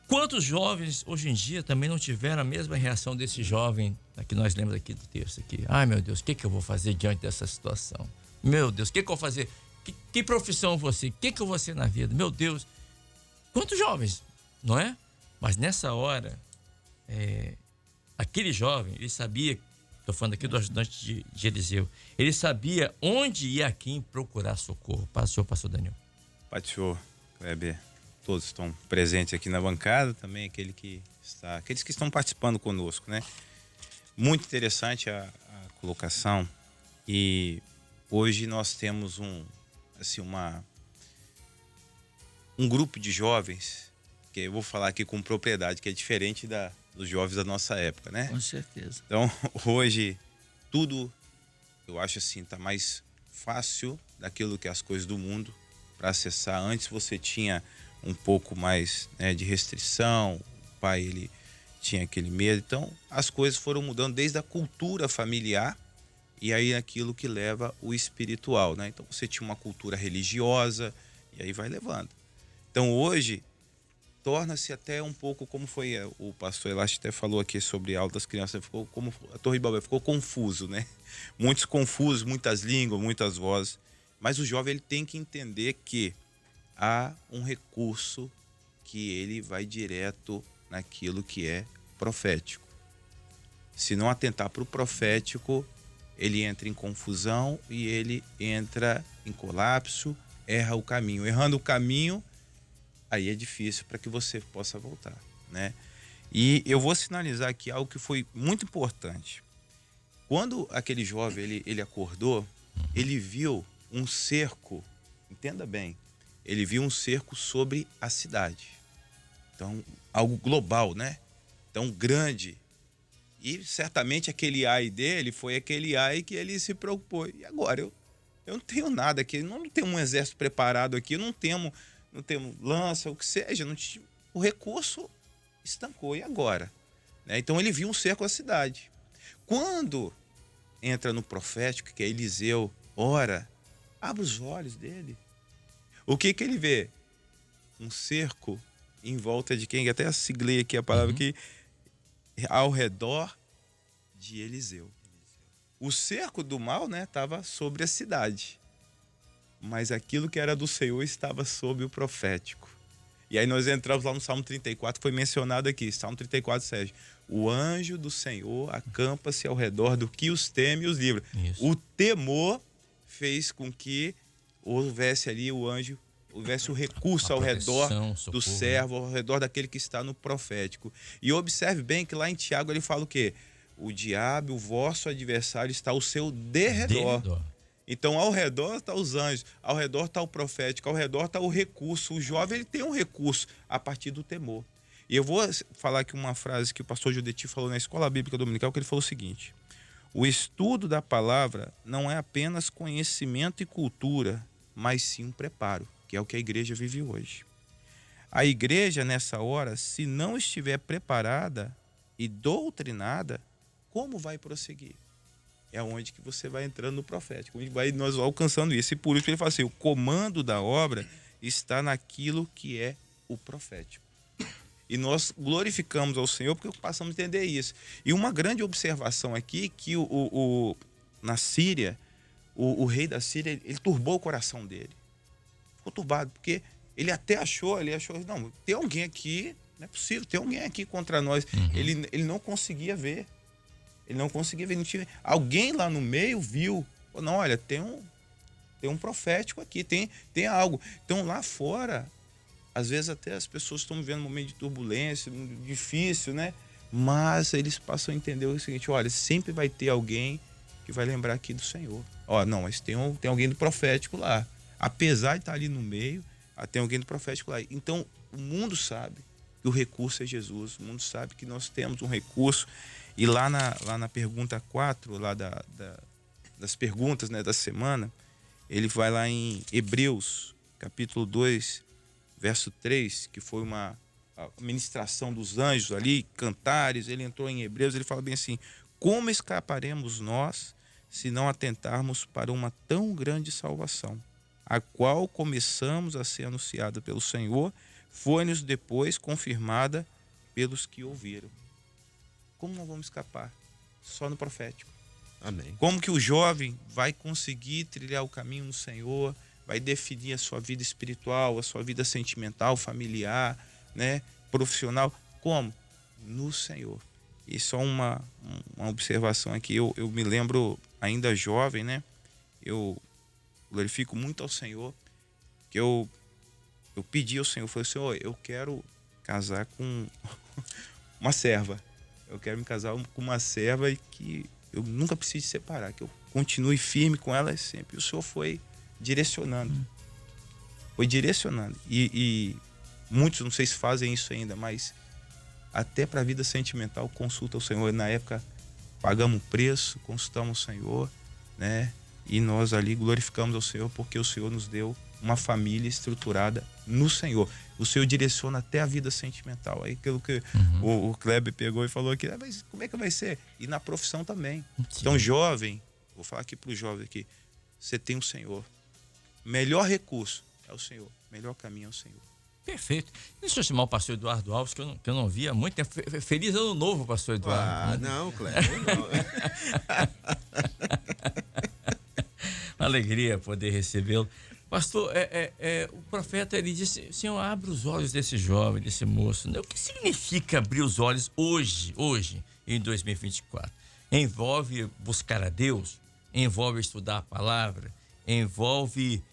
Quantos jovens hoje em dia também não tiveram a mesma reação desse jovem que nós lemos aqui do texto aqui? Ai, meu Deus, o que eu vou fazer diante dessa situação? Meu Deus, o que eu vou fazer? Que profissão eu vou ser? O que eu vou ser na vida? Meu Deus, quantos jovens, não é? Mas nessa hora, aquele jovem, ele sabia, estou falando aqui do ajudante de Eliseu, ele sabia onde e a quem procurar socorro. Pastor Daniel. Pai do Senhor, Kleber, todos estão presentes aqui na bancada, também aqueles que estão participando conosco, né? Muito interessante a colocação, e hoje nós temos um grupo de jovens, que eu vou falar aqui com propriedade, que é diferente dos jovens da nossa época, né? Com certeza. Então, hoje, tudo, eu acho assim, tá mais fácil daquilo que as coisas do mundo para acessar. Antes você tinha um pouco mais, né, de restrição, o pai, ele tinha aquele medo. Então, as coisas foram mudando desde a cultura familiar e aí aquilo que leva o espiritual, né? Então, você tinha uma cultura religiosa e aí vai levando. Então, hoje, torna-se até um pouco, como foi o pastor Elaste até falou aqui sobre a aula das crianças, ficou como a Torre de Babel, ficou confuso, né? Muitos confusos, muitas línguas, muitas vozes. Mas o jovem, ele tem que entender que há um recurso que ele vai direto naquilo que é profético. Se não atentar para o profético, ele entra em confusão e ele entra em colapso, erra o caminho. Errando o caminho, aí é difícil para que você possa voltar, né? E eu vou sinalizar aqui algo que foi muito importante. Quando aquele jovem ele acordou, ele viu um cerco, entenda bem, ele viu um cerco sobre a cidade. Então, algo global, né? Tão grande. E certamente aquele ai dele foi aquele ai que ele se preocupou. E agora? Eu não tenho nada aqui, não tenho um exército preparado aqui, não temos lança, o que seja. O recurso estancou. E agora? Né? Então, ele viu um cerco à cidade. Quando entra no profético, que é Eliseu, ora, abre os olhos dele. O que ele vê? Um cerco em volta de quem? Até siglei aqui a palavra aqui. Ao redor de Eliseu. O cerco do mal, né, estava sobre a cidade. Mas aquilo que era do Senhor estava sob o profético. E aí nós entramos lá no Salmo 34, foi mencionado aqui. Salmo 34, Sérgio. O anjo do Senhor acampa-se ao redor do que os teme e os livra. Isso. O temor fez com que houvesse ali houvesse o recurso ao redor do servo, ao redor daquele que está no profético. E observe bem que lá em Tiago ele fala o quê? O diabo, o vosso adversário, está ao seu derredor. Então, ao redor está os anjos, ao redor está o profético, ao redor está o recurso. O jovem, ele tem um recurso a partir do temor. E eu vou falar aqui uma frase que o pastor Judeti falou na Escola Bíblica Dominical, que ele falou o seguinte: O estudo da palavra não é apenas conhecimento e cultura, mas sim um preparo, que é o que a igreja vive hoje. A igreja, nessa hora, se não estiver preparada e doutrinada, como vai prosseguir? É onde que você vai entrando no profético, onde nós alcançando isso. E por isso ele fala assim, o comando da obra está naquilo que é o profético. E nós glorificamos ao Senhor porque passamos a entender isso. E uma grande observação aqui, que na Síria, o rei da Síria, ele turbou o coração dele. Ficou turbado, porque ele achou, não, tem alguém aqui, não é possível, tem alguém aqui contra nós. Ele não conseguia ver. Ele não conseguia ver. Não tinha, alguém lá no meio viu. Não, olha, tem um profético aqui, tem algo. Então lá fora, às vezes até as pessoas estão vivendo um momento de turbulência, difícil, né? Mas eles passam a entender o seguinte, olha, sempre vai ter alguém que vai lembrar aqui do Senhor. Ó, não, mas tem alguém do profético lá. Apesar de estar ali no meio, tem alguém do profético lá. Então, o mundo sabe que o recurso é Jesus. O mundo sabe que nós temos um recurso. E lá na pergunta 4, lá das perguntas, né, da semana, ele vai lá em Hebreus, capítulo 2, verso 3, que foi a ministração dos anjos ali, cantares. Ele entrou em Hebreus, ele fala bem assim, como escaparemos nós se não atentarmos para uma tão grande salvação, a qual começamos a ser anunciada pelo Senhor, foi-nos depois confirmada pelos que ouviram. Como nós vamos escapar? Só no profético. Amém. Como que o jovem vai conseguir trilhar o caminho no Senhor, vai definir a sua vida espiritual, a sua vida sentimental, familiar, né, profissional? Como? No Senhor. E só uma observação aqui, eu me lembro ainda jovem, né? Eu glorifico muito ao Senhor, que eu pedi ao Senhor, falei, Senhor, eu quero casar com uma serva. Eu quero me casar com uma serva e que eu nunca preciso separar, que eu continue firme com ela sempre. E o Senhor foi direcionando. Foi direcionando. E muitos, não sei se fazem isso ainda, mas até para a vida sentimental, consulta o Senhor. Na época, pagamos um preço, consultamos o Senhor, né? E nós ali glorificamos ao Senhor porque o Senhor nos deu uma família estruturada no Senhor. O Senhor direciona até a vida sentimental. Aí aquilo que o Kleber pegou e falou aqui, mas como é que vai ser? E na profissão também. Sim. Então, jovem, vou falar aqui para o jovem aqui, você tem o Senhor. Melhor recurso é o Senhor. Melhor caminho é o Senhor. Perfeito. Deixa eu chamar o pastor Eduardo Alves, que eu não via há muito tempo. Feliz ano novo, pastor Eduardo. Não, Kleber, não. Uma alegria poder recebê-lo. Pastor, o profeta, ele disse, Senhor, abre os olhos desse jovem, desse moço. O que significa abrir os olhos hoje, em 2024? Envolve buscar a Deus, envolve estudar a palavra, envolve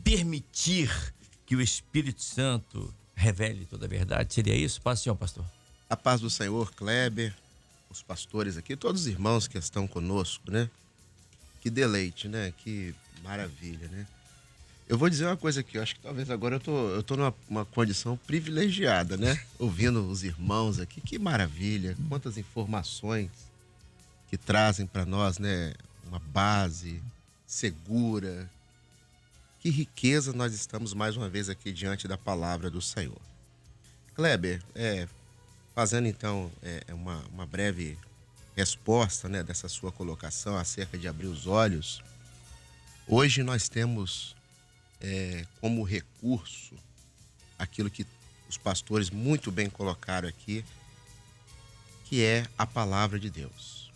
permitir que o Espírito Santo revele toda a verdade. Seria isso? Paz, senhor pastor. A paz do Senhor, Kleber, os pastores aqui, todos os irmãos que estão conosco, né? Que deleite, né? Que maravilha, né? Eu vou dizer uma coisa aqui, eu acho que talvez agora eu tô numa condição privilegiada, né? Ouvindo os irmãos aqui, que maravilha, quantas informações que trazem para nós, né? Uma base segura. Que riqueza nós estamos mais uma vez aqui diante da palavra do Senhor. Kleber, fazendo então uma breve resposta, né, dessa sua colocação acerca de abrir os olhos, hoje nós temos como recurso aquilo que os pastores muito bem colocaram aqui, que é a palavra de Deus.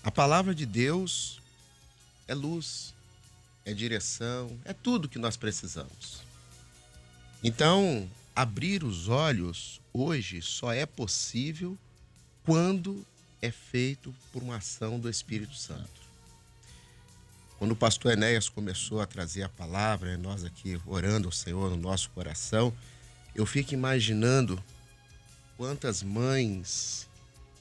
A palavra de Deus é luz, é direção, é tudo que nós precisamos. Então, abrir os olhos hoje só é possível quando é feito por uma ação do Espírito Santo. Quando o pastor Enéas começou a trazer a palavra, nós aqui orando ao Senhor no nosso coração, eu fico imaginando quantas mães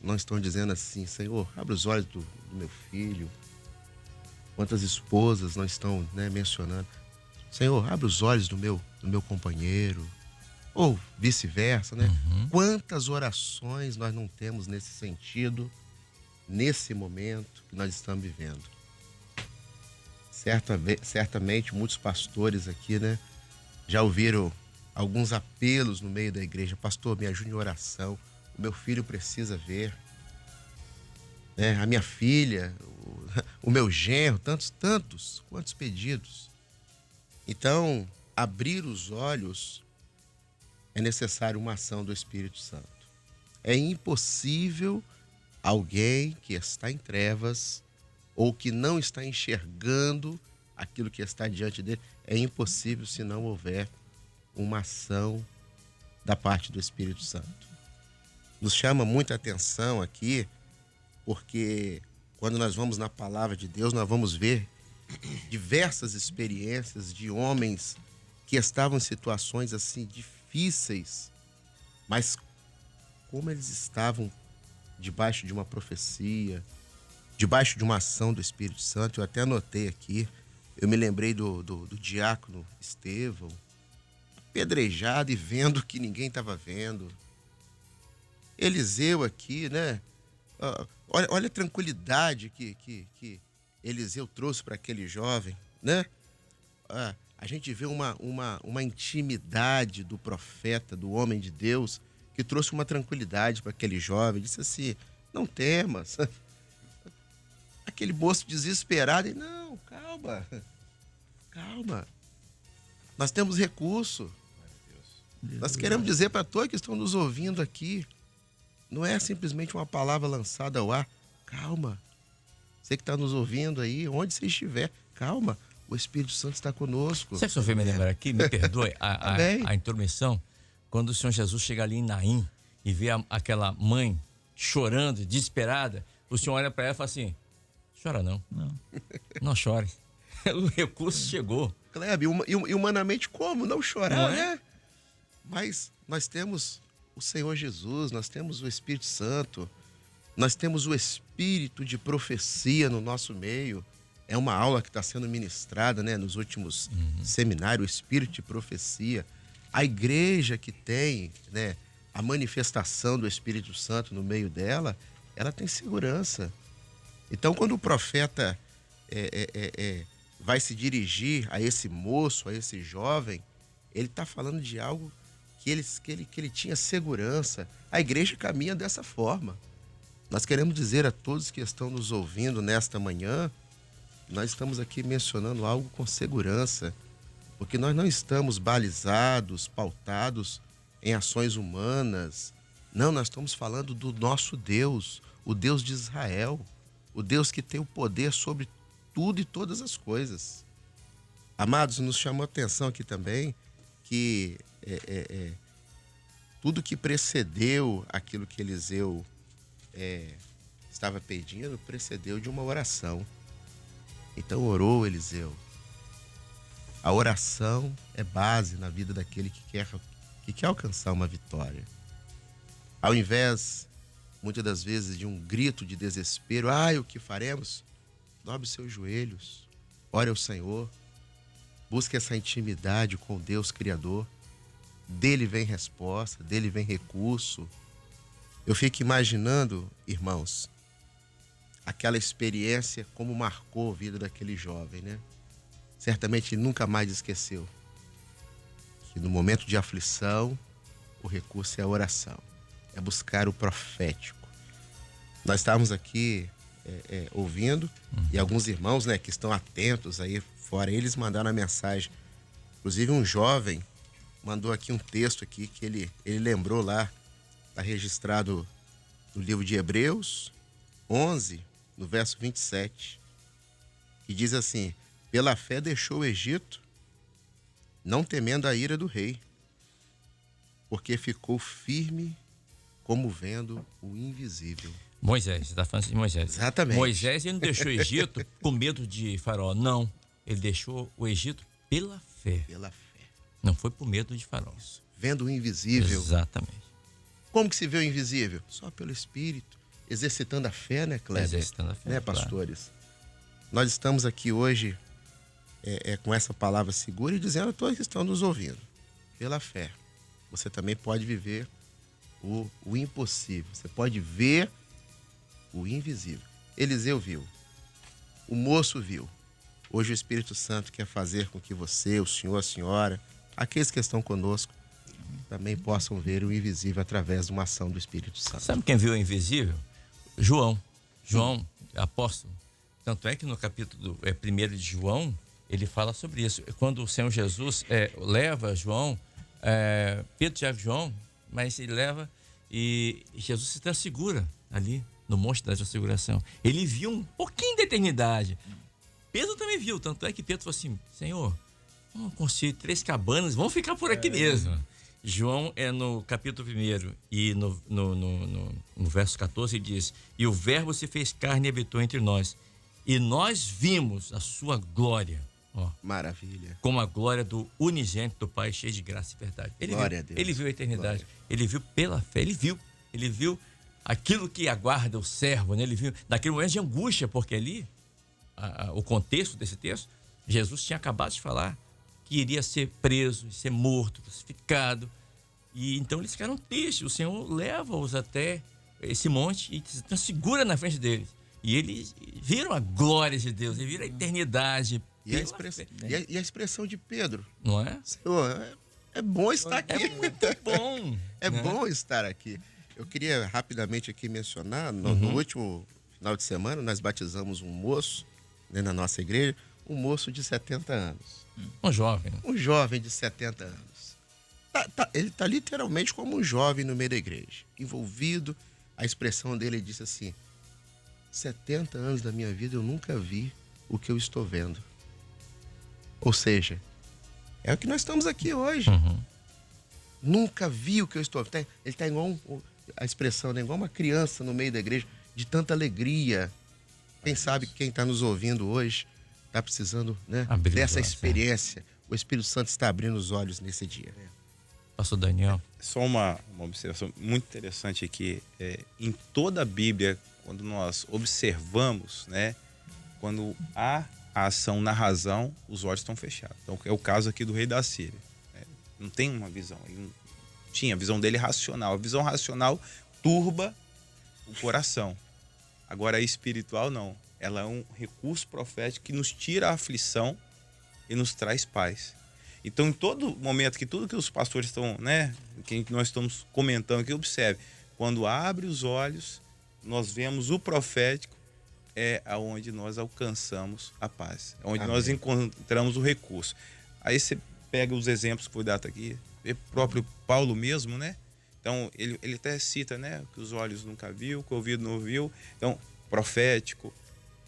não estão dizendo assim, Senhor, abre os olhos do meu filho. Quantas esposas não estão, né, mencionando, Senhor, abre os olhos do meu companheiro, ou vice-versa, né? Quantas orações nós não temos nesse sentido nesse momento que nós estamos vivendo. Certamente muitos pastores aqui, né, já ouviram alguns apelos no meio da igreja. Pastor, me ajude em oração. O meu filho precisa ver. Né? A minha filha, o meu genro, quantos pedidos. Então, abrir os olhos é necessário uma ação do Espírito Santo. É impossível alguém que está em trevas ou que não está enxergando aquilo que está diante dele, é impossível se não houver uma ação da parte do Espírito Santo. Nos chama muita atenção aqui, porque quando nós vamos na palavra de Deus, nós vamos ver diversas experiências de homens que estavam em situações assim difíceis, mas como eles estavam debaixo de uma profecia, debaixo de uma ação do Espírito Santo. Eu até anotei aqui, eu me lembrei do diácono Estevão, apedrejado e vendo que ninguém estava vendo. Eliseu aqui, né? Olha a tranquilidade que Eliseu trouxe para aquele jovem, né? A gente vê uma intimidade do profeta, do homem de Deus, que trouxe uma tranquilidade para aquele jovem. Disse assim, não temas. Aquele moço desesperado, não, calma. Nós temos recurso. Nós queremos dizer para todos que estão nos ouvindo aqui, não é simplesmente uma palavra lançada ao ar. Calma. Você que está nos ouvindo aí, onde você estiver, calma. O Espírito Santo está conosco. Sabe o que o senhor me lembrar aqui? Me perdoe a intromissão. Quando o Senhor Jesus chega ali em Naim e vê aquela mãe chorando, desesperada, o Senhor olha para ela e fala assim, chora não. Não chore. O recurso chegou. Kleber, e humanamente como não chorar, Não né? Mas nós temos o Senhor Jesus, nós temos o Espírito Santo, nós temos o Espírito de profecia no nosso meio. É uma aula que está sendo ministrada, né, nos últimos seminários, o Espírito de profecia. A igreja que tem, né, a manifestação do Espírito Santo no meio dela, ela tem segurança. Então, quando o profeta vai se dirigir a esse moço, a esse jovem, ele está falando de algo que ele tinha segurança. A igreja caminha dessa forma. Nós queremos dizer a todos que estão nos ouvindo nesta manhã, nós estamos aqui mencionando algo com segurança, porque nós não estamos balizados, pautados em ações humanas. Não, nós estamos falando do nosso Deus, o Deus de Israel, o Deus que tem o poder sobre tudo e todas as coisas. Amados, nos chamou a atenção aqui também que tudo que precedeu aquilo que Eliseu estava pedindo, precedeu de uma oração. Então orou Eliseu. A oração é base na vida daquele que quer alcançar uma vitória. Ao invés, muitas das vezes, de um grito de desespero, o que faremos? Dobre seus joelhos, ore ao Senhor, busque essa intimidade com Deus Criador. Dele vem resposta, dele vem recurso. Eu fico imaginando, irmãos, aquela experiência como marcou a vida daquele jovem, né? Certamente ele nunca mais esqueceu que no momento de aflição, o recurso é a oração, é buscar o profético. Nós estávamos aqui ouvindo, e alguns irmãos, né, que estão atentos aí fora, eles mandaram a mensagem. Inclusive um jovem mandou aqui um texto aqui que ele lembrou lá, está registrado no livro de Hebreus 11, no verso 27, que diz assim: pela fé deixou o Egito, não temendo a ira do rei, porque ficou firme como vendo o invisível. Moisés, você está falando de Moisés. Exatamente. Moisés, ele não deixou o Egito com medo de Faraó, não. Ele deixou o Egito pela fé. Pela fé. Não foi por medo de Faraó. Vendo o invisível. Exatamente. Como que se vê o invisível? Só pelo Espírito. Exercitando a fé, né, Kleber? Exercitando a fé, né, pastores? Claro. Nós estamos aqui hoje com essa palavra segura e dizendo a todos que estão nos ouvindo, pela fé, você também pode viver o impossível. Você pode ver o invisível. Eliseu viu. O moço viu. Hoje o Espírito Santo quer fazer com que você, o senhor, a senhora, aqueles que estão conosco, também possam ver o invisível através de uma ação do Espírito Santo. Sabe quem viu o invisível? João. João, apóstolo. Tanto é que no capítulo 1 de João, ele fala sobre isso. Quando o Senhor Jesus leva João, Pedro, Tiago e João, mas ele leva e Jesus se transfigura ali no Monte da Transfiguração. Ele viu um pouquinho da eternidade. Pedro também viu, tanto é que Pedro falou assim, Senhor, vamos construir 3 cabanas, vamos ficar por aqui mesmo. João no capítulo 1 e no verso 14 ele diz, e o verbo se fez carne e habitou entre nós, e nós vimos a sua glória. Ó, maravilha. Como a glória do unigênito do Pai, cheio de graça e verdade. Glória a Deus. Ele viu a eternidade. Glória. Ele viu pela fé. Ele viu aquilo que aguarda o servo, né? Ele viu naquele momento de angústia, porque ali, o contexto desse texto, Jesus tinha acabado de falar que iria ser preso, ser morto, crucificado. E então eles ficaram tristes. O Senhor leva-os até esse monte e se transfigura na frente deles. E eles viram a glória de Deus, eles viram a eternidade. E a expressão de Pedro. Não é? Senhor, é bom estar aqui. É muito bom. É bom estar aqui. Eu queria rapidamente aqui mencionar, no último final de semana, nós batizamos um moço, né, na nossa igreja, um moço de 70 anos. Um jovem. Um jovem de 70 anos. Ele está literalmente como um jovem no meio da igreja, envolvido. A expressão dele disse assim, 70 anos da minha vida eu nunca vi o que eu estou vendo. Ou seja, é o que nós estamos aqui hoje. Nunca vi o que eu estou vendo. Ele está igual, a expressão, né? Igual uma criança no meio da igreja, de tanta alegria. Quem sabe quem está nos ouvindo hoje está precisando, né, dessa experiência. O Espírito Santo está abrindo os olhos nesse dia. Pastor Daniel. Só uma observação muito interessante aqui. Em toda a Bíblia, quando nós observamos, né, quando há a ação na razão, os olhos estão fechados. Então, é o caso aqui do rei da Síria. Não tem uma visão. Ele não tinha a visão dele racional. A visão racional turba o coração. Agora, a espiritual, não. Ela é um recurso profético que nos tira a aflição e nos traz paz. Então, em todo momento, que tudo que os pastores estão, né, que nós estamos comentando aqui, observe, quando abre os olhos, nós vemos o profético, é aonde nós alcançamos a paz, é onde Amém. nós encontramos o recurso. Aí você pega os exemplos que foi dado aqui, o próprio Paulo mesmo, né? Então, ele até cita, né, que os olhos nunca viu, que o ouvido não ouviu. Então, profético.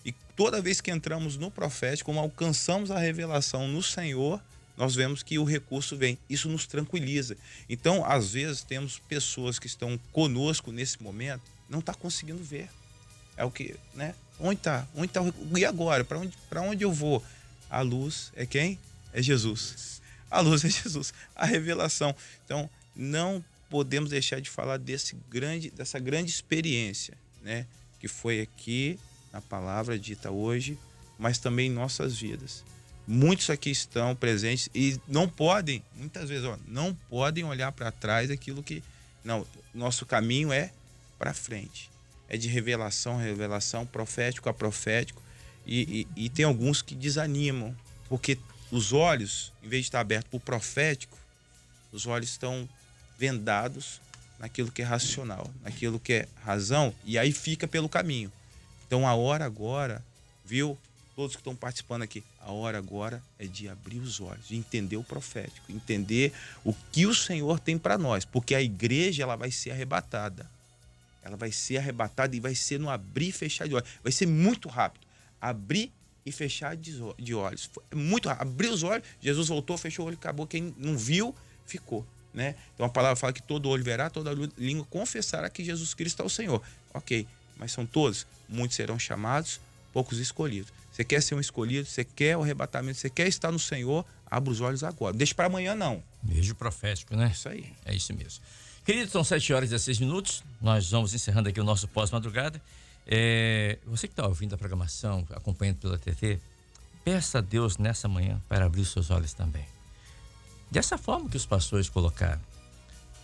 E toda vez que entramos no profético, como alcançamos a revelação no Senhor, nós vemos que o recurso vem. Isso nos tranquiliza. Então, às vezes, temos pessoas que estão conosco nesse momento, não está conseguindo ver. É o que, né? Onde está? E agora? Para onde eu vou? A luz é quem? É Jesus. A luz é Jesus. A revelação. Então, não podemos deixar de falar dessa grande experiência, né? Que foi aqui na palavra dita hoje, mas também em nossas vidas. Muitos aqui estão presentes e não podem, muitas vezes, não podem olhar para trás aquilo que... Não, nosso caminho é para frente. É de revelação a revelação, profético a profético. E tem alguns que desanimam, porque os olhos, em vez de estar abertos para o profético, os olhos estão vendados naquilo que é racional, naquilo que é razão, e aí fica pelo caminho. Então a hora agora, viu? Todos que estão participando aqui, a hora agora é de abrir os olhos, de entender o profético, entender o que o Senhor tem para nós, porque a igreja ela vai ser arrebatada. Ela vai ser arrebatada e vai ser no abrir e fechar de olhos. Vai ser muito rápido. Abrir e fechar de olhos. É muito rápido. Abrir os olhos, Jesus voltou, fechou o olho, acabou. Quem não viu, ficou. Né? Então a palavra fala que todo olho verá, toda língua confessará que Jesus Cristo é o Senhor. Ok, mas são todos? Muitos serão chamados, poucos escolhidos. Você quer ser um escolhido, você quer o arrebatamento, você quer estar no Senhor, abra os olhos agora. Deixa para amanhã, não. Beijo profético, né? Isso aí. É isso mesmo. Queridos, são 7h16. Nós vamos encerrando aqui o nosso pós-madrugada. Você que está ouvindo a programação, acompanhando pela TV, peça a Deus nessa manhã para abrir os seus olhos também. Dessa forma que os pastores colocaram.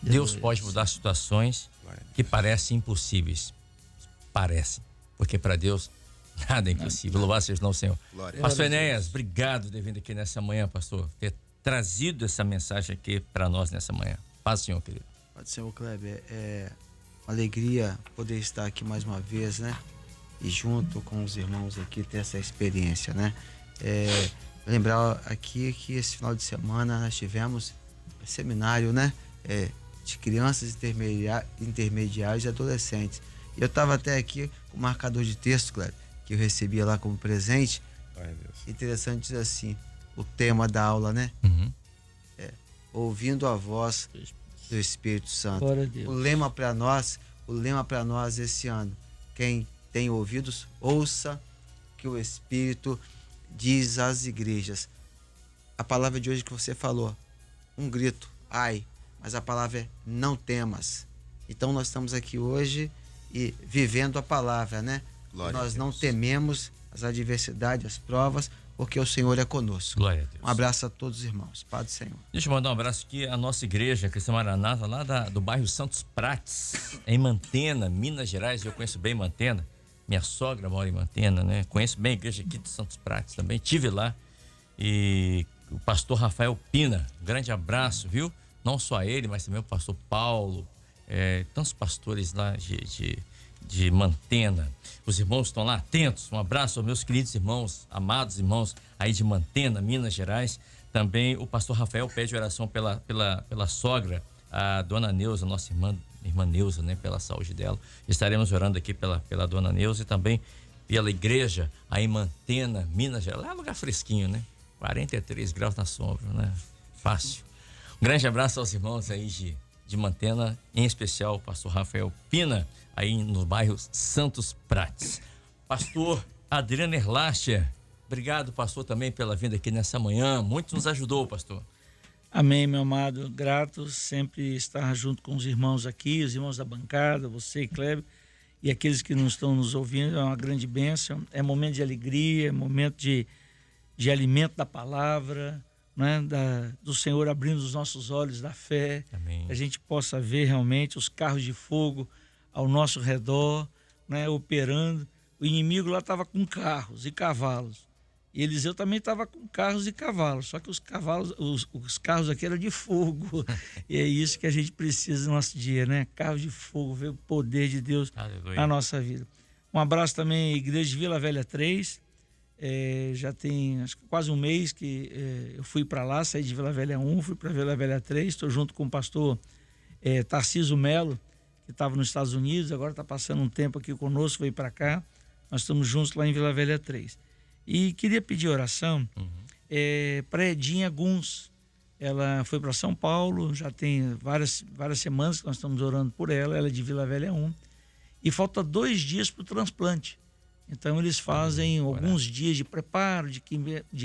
Deus pode mudar situações que parecem impossíveis. Parecem. porque para Deus nada é impossível. Louvado seja o nome do Senhor. Glória a Pastor Deus. Enéas, obrigado por ter vindo aqui nessa manhã, pastor, ter trazido essa mensagem aqui para nós nessa manhã. Paz, Senhor, querido. Pode ser, o Kleber. É uma alegria poder estar aqui mais uma vez, né? E junto com os irmãos aqui ter essa experiência, né? Lembrar aqui que esse final de semana nós tivemos seminário, né? De crianças intermediários e adolescentes. E eu estava até aqui com o marcador de texto, Kleber, que eu recebia lá como presente. Glória a Deus. Interessante dizer assim, o tema da aula, né? Ouvindo a voz do Espírito Santo. Glória a Deus. O lema para nós esse ano: quem tem ouvidos, ouça que o Espírito diz às igrejas. A palavra de hoje que você falou, um grito, ai, mas a palavra é não temas. Então nós estamos aqui hoje e vivendo a palavra, né? Glória a Nós não Deus. tememos as adversidades, as provas, porque o Senhor é conosco. Glória a Deus. Um abraço a todos os irmãos. Paz do Senhor. Deixa eu mandar um abraço aqui à nossa igreja, Cristã Maranata, lá do bairro Santos Prates, em Mantena, Minas Gerais. Eu conheço bem Mantena. Minha sogra mora em Mantena, né? Conheço bem a igreja aqui de Santos Prates também. Estive lá. E o pastor Rafael Pina, um grande abraço, viu? Não só a ele, mas também o pastor Paulo, tantos pastores lá de Mantena. Os irmãos estão lá atentos. Um abraço aos meus queridos irmãos, amados irmãos aí de Mantena, Minas Gerais. Também o pastor Rafael pede oração pela sogra, a dona Neuza, nossa irmã Neuza, né? Pela saúde dela. Estaremos orando aqui pela dona Neuza e também pela igreja aí em Mantena, Minas Gerais. Lá é lugar fresquinho, né? 43 graus na sombra, né? Fácil. Um grande abraço aos irmãos aí de Mantena, em especial o pastor Rafael Pina, aí no bairro Santos Prates. Pastor Adriano Erlacher, obrigado, pastor, também pela vinda aqui nessa manhã. Muito nos ajudou, pastor. Amém, meu amado. Grato sempre estar junto com os irmãos aqui, os irmãos da bancada, você, Kleber, e aqueles que não estão nos ouvindo. É uma grande bênção. É momento de alegria, é momento de alimento da palavra, né? Do Senhor abrindo os nossos olhos da fé. Amém. Que a gente possa ver realmente os carros de fogo ao nosso redor, né? Operando. O inimigo lá estava com carros e cavalos. E Eliseu também estava com carros e cavalos, só que os carros aqui eram de fogo. E é isso que a gente precisa no nosso dia, né? Carros de fogo, ver o poder de Deus Aleluia. na nossa vida. Um abraço também à Igreja de Vila Velha 3. Já tem acho que quase um mês que eu fui para lá, saí de Vila Velha 1, fui para Vila Velha 3. Estou junto com o pastor Tarcísio Melo, que estava nos Estados Unidos, agora está passando um tempo aqui conosco, veio para cá. Nós estamos juntos lá em Vila Velha 3. E queria pedir oração para Edinha Guns. Ela foi para São Paulo, já tem várias semanas que nós estamos orando por ela. Ela é de Vila Velha 1. E falta 2 dias para o transplante. Então eles fazem alguns dias de preparo, de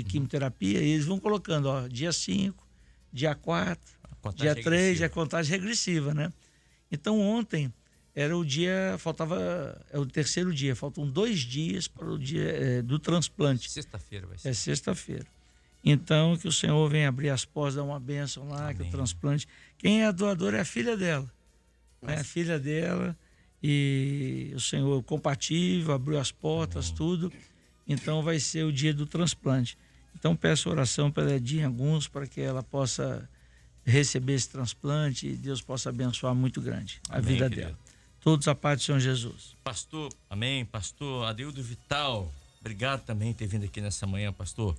quimioterapia, e eles vão colocando, dia 5, dia 4, dia 3, é contagem regressiva, né? Então ontem era o dia, é o terceiro dia, faltam 2 dias para o dia do transplante. Sexta-feira vai ser. É sexta-feira. Então que o Senhor venha abrir as portas, dar uma bênção lá, Amém. que o transplante... Quem é a doadora é a filha dela. É a filha dela, e o Senhor compatível, abriu as portas, tudo. Então vai ser o dia do transplante. Então peço oração pela Edinha Alguns para que ela possa receber esse transplante e Deus possa abençoar muito grande a Amém, vida querido. dela. Todos a paz do Senhor Jesus. Pastor, amém, pastor Adeildo Vital, obrigado também por ter vindo aqui nessa manhã, pastor.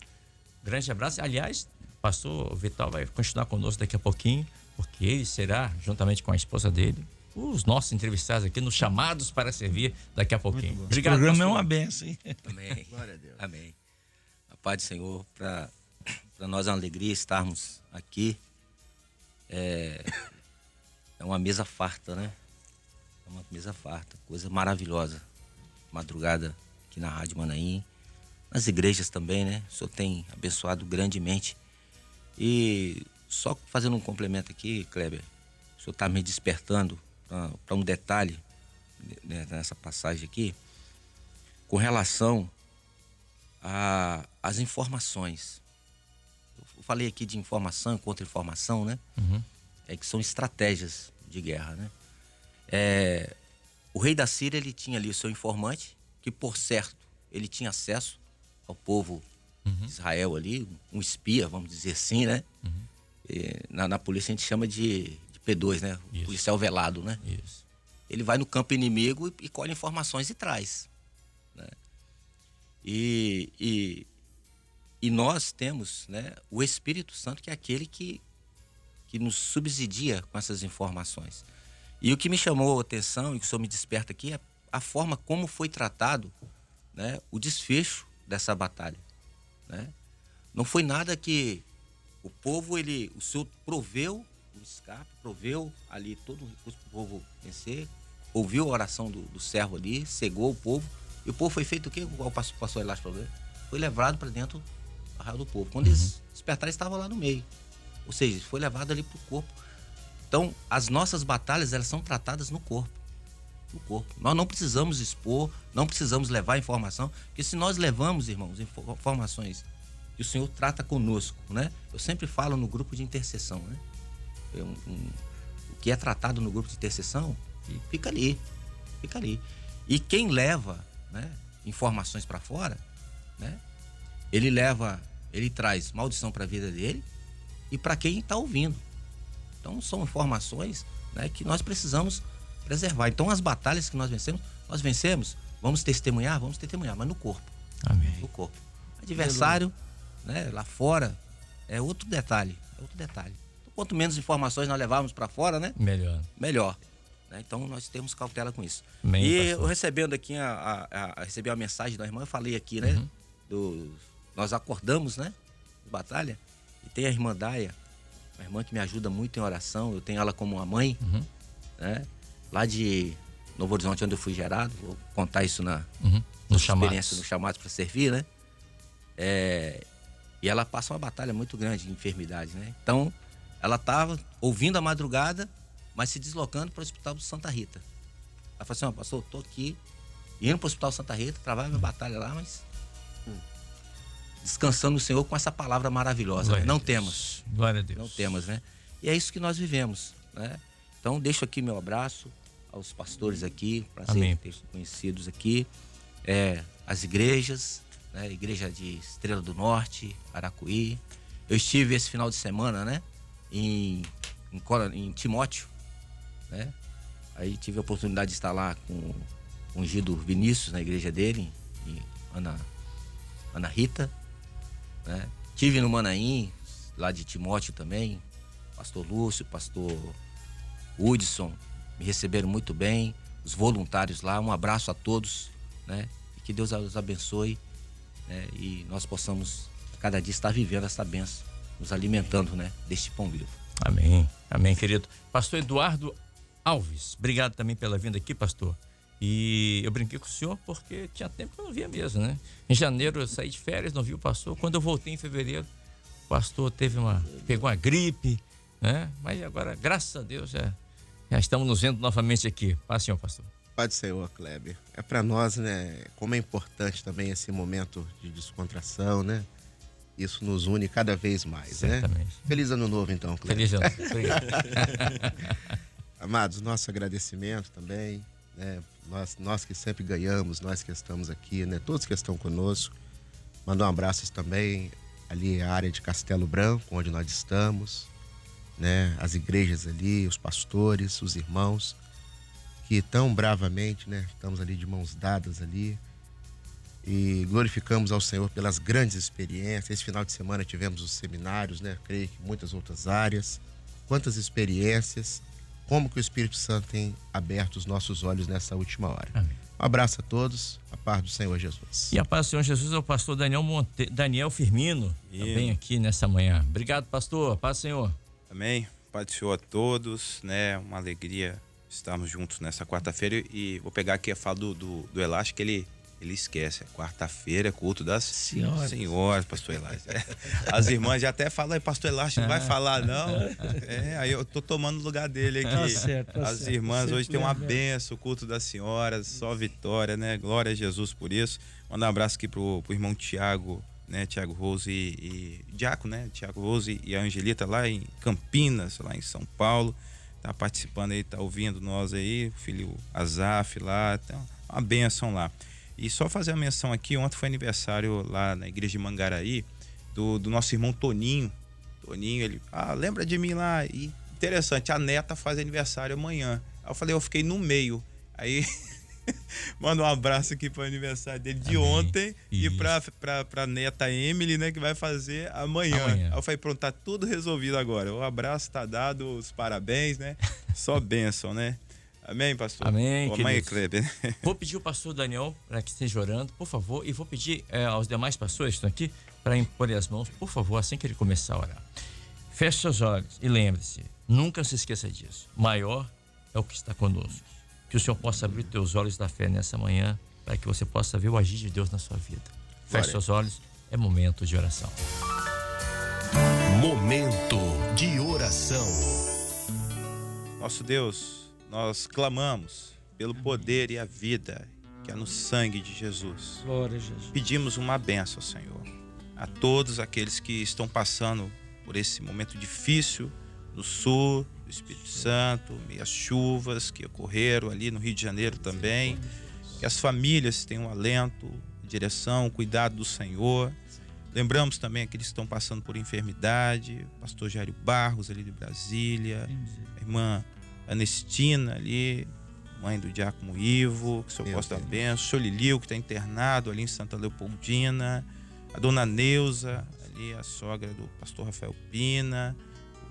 Grande abraço. Aliás, pastor Vital vai continuar conosco daqui a pouquinho, porque ele será, juntamente com a esposa dele, os nossos entrevistados aqui nos Chamados para Servir daqui a pouquinho. O Obrigado, programa pastor. é uma bênção, hein? Amém. Glória a Deus. Amém. A paz do Senhor, para nós é uma alegria estarmos aqui. É uma mesa farta, né? É uma mesa farta, coisa maravilhosa. Madrugada aqui na Rádio Manaim, nas igrejas também, né? O Senhor tem abençoado grandemente. E só fazendo um complemento aqui, Kleber, o Senhor está me despertando para um detalhe, né, nessa passagem aqui, com relação às informações. Eu falei aqui de informação, contra-informação, né? Que são estratégias de guerra, né? O rei da Síria, ele tinha ali o seu informante, que por certo ele tinha acesso ao povo de Israel ali, um espia, vamos dizer assim, né? Na polícia a gente chama de P2, né? Isso. Policial velado, né? Isso. Ele vai no campo inimigo e colhe informações e traz, né? E nós temos, né, o Espírito Santo, que é aquele que nos subsidia com essas informações. E o que me chamou a atenção e que o senhor me desperta aqui é a forma como foi tratado, né, o desfecho dessa batalha, né? Não foi nada que o povo, o senhor proveu o escape, proveu ali todo o recurso para o povo vencer, ouviu a oração do servo ali, cegou o povo, e o povo foi feito o quê? O pastor Elástico falou, foi levado para dentro do arraial do povo. Quando eles despertaram, eles estavam lá no meio. Ou seja, foi levado ali para o corpo. Então, as nossas batalhas, elas são tratadas no corpo. No corpo. Nós não precisamos expor, não precisamos levar informação, porque se nós levamos, irmãos, informações que o Senhor trata conosco, né? Eu sempre falo no grupo de intercessão, né? O que é tratado no grupo de intercessão, fica ali. E quem leva, né, informações para fora, né? Ele traz maldição para a vida dele e para quem está ouvindo. Então são informações, né, que nós precisamos preservar. Então as batalhas que nós vencemos, vamos testemunhar, mas no corpo. Amém. No corpo. Adversário, né, lá fora, é outro detalhe. Então, quanto menos informações nós levarmos para fora, né? Melhor. Né? Então nós temos cautela com isso. Amém, e pastor. eu recebendo aqui recebi a mensagem da irmã, eu falei aqui, né? Nós acordamos, né? De batalha. E tem a irmã Daia, uma irmã que me ajuda muito em oração. Eu tenho ela como uma mãe, né? Lá de Novo Horizonte, onde eu fui gerado. Vou contar isso na experiência no chamado para servir, né? E ela passa uma batalha muito grande de enfermidade, né? Então, ela estava ouvindo a madrugada, mas se deslocando para o Hospital de Santa Rita. Ela falou assim, pastor, estou aqui, indo para o Hospital de Santa Rita, trabalho minha batalha lá, mas descansando no Senhor com essa palavra maravilhosa. Né? Não temos. Glória a Deus. Não temos, né? E é isso que nós vivemos, né? Então, deixo aqui meu abraço aos pastores aqui, prazer ter conhecidos aqui, as igrejas, né? Igreja de Estrela do Norte, Aracuí. Eu estive esse final de semana, né? Em Timóteo, né? Aí tive a oportunidade de estar lá com o ungido Vinícius na igreja dele, e Ana Rita, né? Tive no Manaim, lá de Timóteo também, pastor Lúcio, pastor Hudson, me receberam muito bem, os voluntários lá, um abraço a todos, né? E que Deus os abençoe, né? E nós possamos cada dia estar vivendo essa bênção, nos alimentando, né, deste pão vivo. Amém, querido. Pastor Eduardo Alves, obrigado também pela vinda aqui, pastor. E eu brinquei com o senhor porque tinha tempo que eu não via mesmo, né? Em janeiro eu saí de férias, não vi o pastor. Quando eu voltei em fevereiro, o pastor pegou uma gripe, né? Mas agora, graças a Deus, já estamos nos vendo novamente aqui. Paz, senhor, pastor. Paz do Senhor, Kleber. É para nós, né, como é importante também esse momento de descontração, né? Isso nos une cada vez mais, certamente, né? Feliz ano novo, então, Kleber. Feliz ano novo. Obrigado. Amados, nosso agradecimento também, né? Nós que sempre ganhamos, nós que estamos aqui, né? Todos que estão conosco. Mandar um abraço também ali à área de Castelo Branco, onde nós estamos, né? As igrejas ali, os pastores, os irmãos, que tão bravamente, né? Estamos ali de mãos dadas ali. E glorificamos ao Senhor pelas grandes experiências. Esse final de semana tivemos os seminários, né? Creio que muitas outras áreas. Quantas experiências. Como que o Espírito Santo tem aberto os nossos olhos nessa última hora. Amém. Um abraço a todos. A paz do Senhor Jesus. E a paz do Senhor Jesus é o pastor Daniel Firmino, também aqui nessa manhã. Obrigado, pastor. A paz do Senhor. Amém. Paz do Senhor a todos, né? Uma alegria estarmos juntos nessa quarta-feira. E vou pegar aqui a fala do Elástico, que ele esquece. Quarta-feira é culto das senhoras, pastor Elástico. As irmãs já até falam, pastor Elástico não vai falar, não. Aí eu tô tomando o lugar dele aqui. Tá certo, As irmãs hoje tem uma benção, o culto das senhoras, só vitória, né? Glória a Jesus por isso. Mandar um abraço aqui pro irmão Tiago, né? Tiago Rose e Diaco, né? Tiago Rose e a Angelita lá em Campinas, lá em São Paulo. Tá participando aí, tá ouvindo nós aí, o filho Azaf lá, tá uma benção lá. E só fazer a menção aqui, ontem foi aniversário lá na igreja de Mangaraí, do nosso irmão Toninho. Toninho, ele, lembra de mim lá? E interessante, a neta faz aniversário amanhã. Aí eu falei, eu fiquei no meio. Aí, manda um abraço aqui pro aniversário dele de ontem. Isso. E pra neta Emily, né, que vai fazer amanhã. Aí eu falei, pronto, tá tudo resolvido agora. O abraço tá dado, os parabéns, né? Só bênção, né? Amém, pastor? Amém, Amém, Kleber. Vou pedir o pastor Daniel para que esteja orando, por favor, e vou pedir aos demais pastores que estão aqui para impor as mãos, por favor, assim que ele começar a orar. Feche seus olhos e lembre-se, nunca se esqueça disso. Maior é o que está conosco. Que o Senhor possa abrir teus olhos da fé nessa manhã, para que você possa ver o agir de Deus na sua vida. Feche seus olhos, é momento de oração. Momento de oração. Nosso Deus, nós clamamos pelo poder e a vida que há no sangue de Jesus. Glória a Jesus. Pedimos uma bênção, Senhor, a todos aqueles que estão passando por esse momento difícil no sul do Espírito Santo, meias chuvas que ocorreram ali no Rio de Janeiro também. Que as famílias tenham alento, direção, cuidado do Senhor. Lembramos também aqueles que estão passando por enfermidade, o pastor Jairo Barros ali de Brasília, a irmã Anestina ali, mãe do diácono Ivo, que o Senhor possa dar bênção, o senhor Lilio, que está internado ali em Santa Leopoldina, a dona Neuza, ali a sogra do pastor Rafael Pina,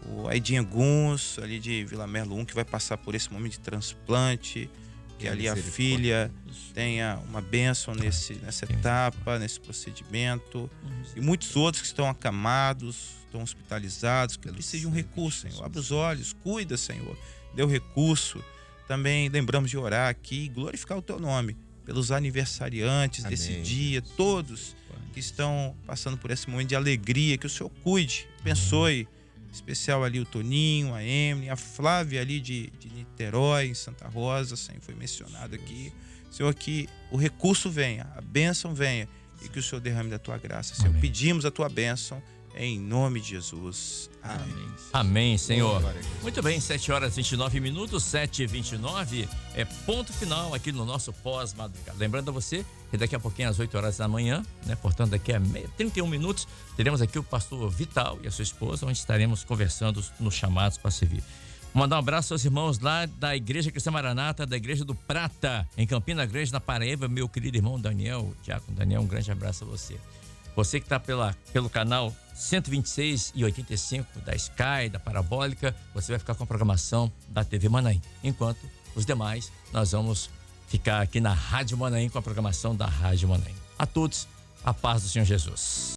o Aidinha Guns, ali de Vila Merlo 1, que vai passar por esse momento de transplante, que ali a filha tenha uma bênção nessa etapa, nesse procedimento, e muitos outros que estão acamados, estão hospitalizados, que precisam de um recurso, Senhor. Abre os olhos, cuida, Senhor, dê o recurso. Também lembramos de orar aqui e glorificar o teu nome pelos aniversariantes desse dia, todos que estão passando por esse momento de alegria, que o Senhor cuide, abençoe, em especial ali o Toninho, a Emily, a Flávia ali de Niterói, em Santa Rosa, Senhor, foi mencionado aqui. Senhor, que o recurso venha, a bênção venha e que o Senhor derrame da tua graça, Senhor. Amém. Pedimos a tua bênção em nome de Jesus. Amém. Amém, Senhor. Muito bem, 7h29, 7h29 é ponto final aqui no nosso pós-madrugada. Lembrando a você que daqui a pouquinho às 8 horas da manhã, né? Portanto, daqui a 31 minutos, teremos aqui o pastor Vital e a sua esposa, onde estaremos conversando nos chamados para servir. Vou mandar um abraço aos irmãos lá da Igreja Cristã Maranata, da Igreja do Prata, em Campina Grande, na Paraíba, meu querido irmão Daniel, diácono Daniel, um grande abraço a você. Você que está pelo canal 126 e 85 da Sky, da Parabólica, você vai ficar com a programação da TV Manaim. Enquanto os demais, nós vamos ficar aqui na Rádio Manaim com a programação da Rádio Manaim. A todos, a paz do Senhor Jesus.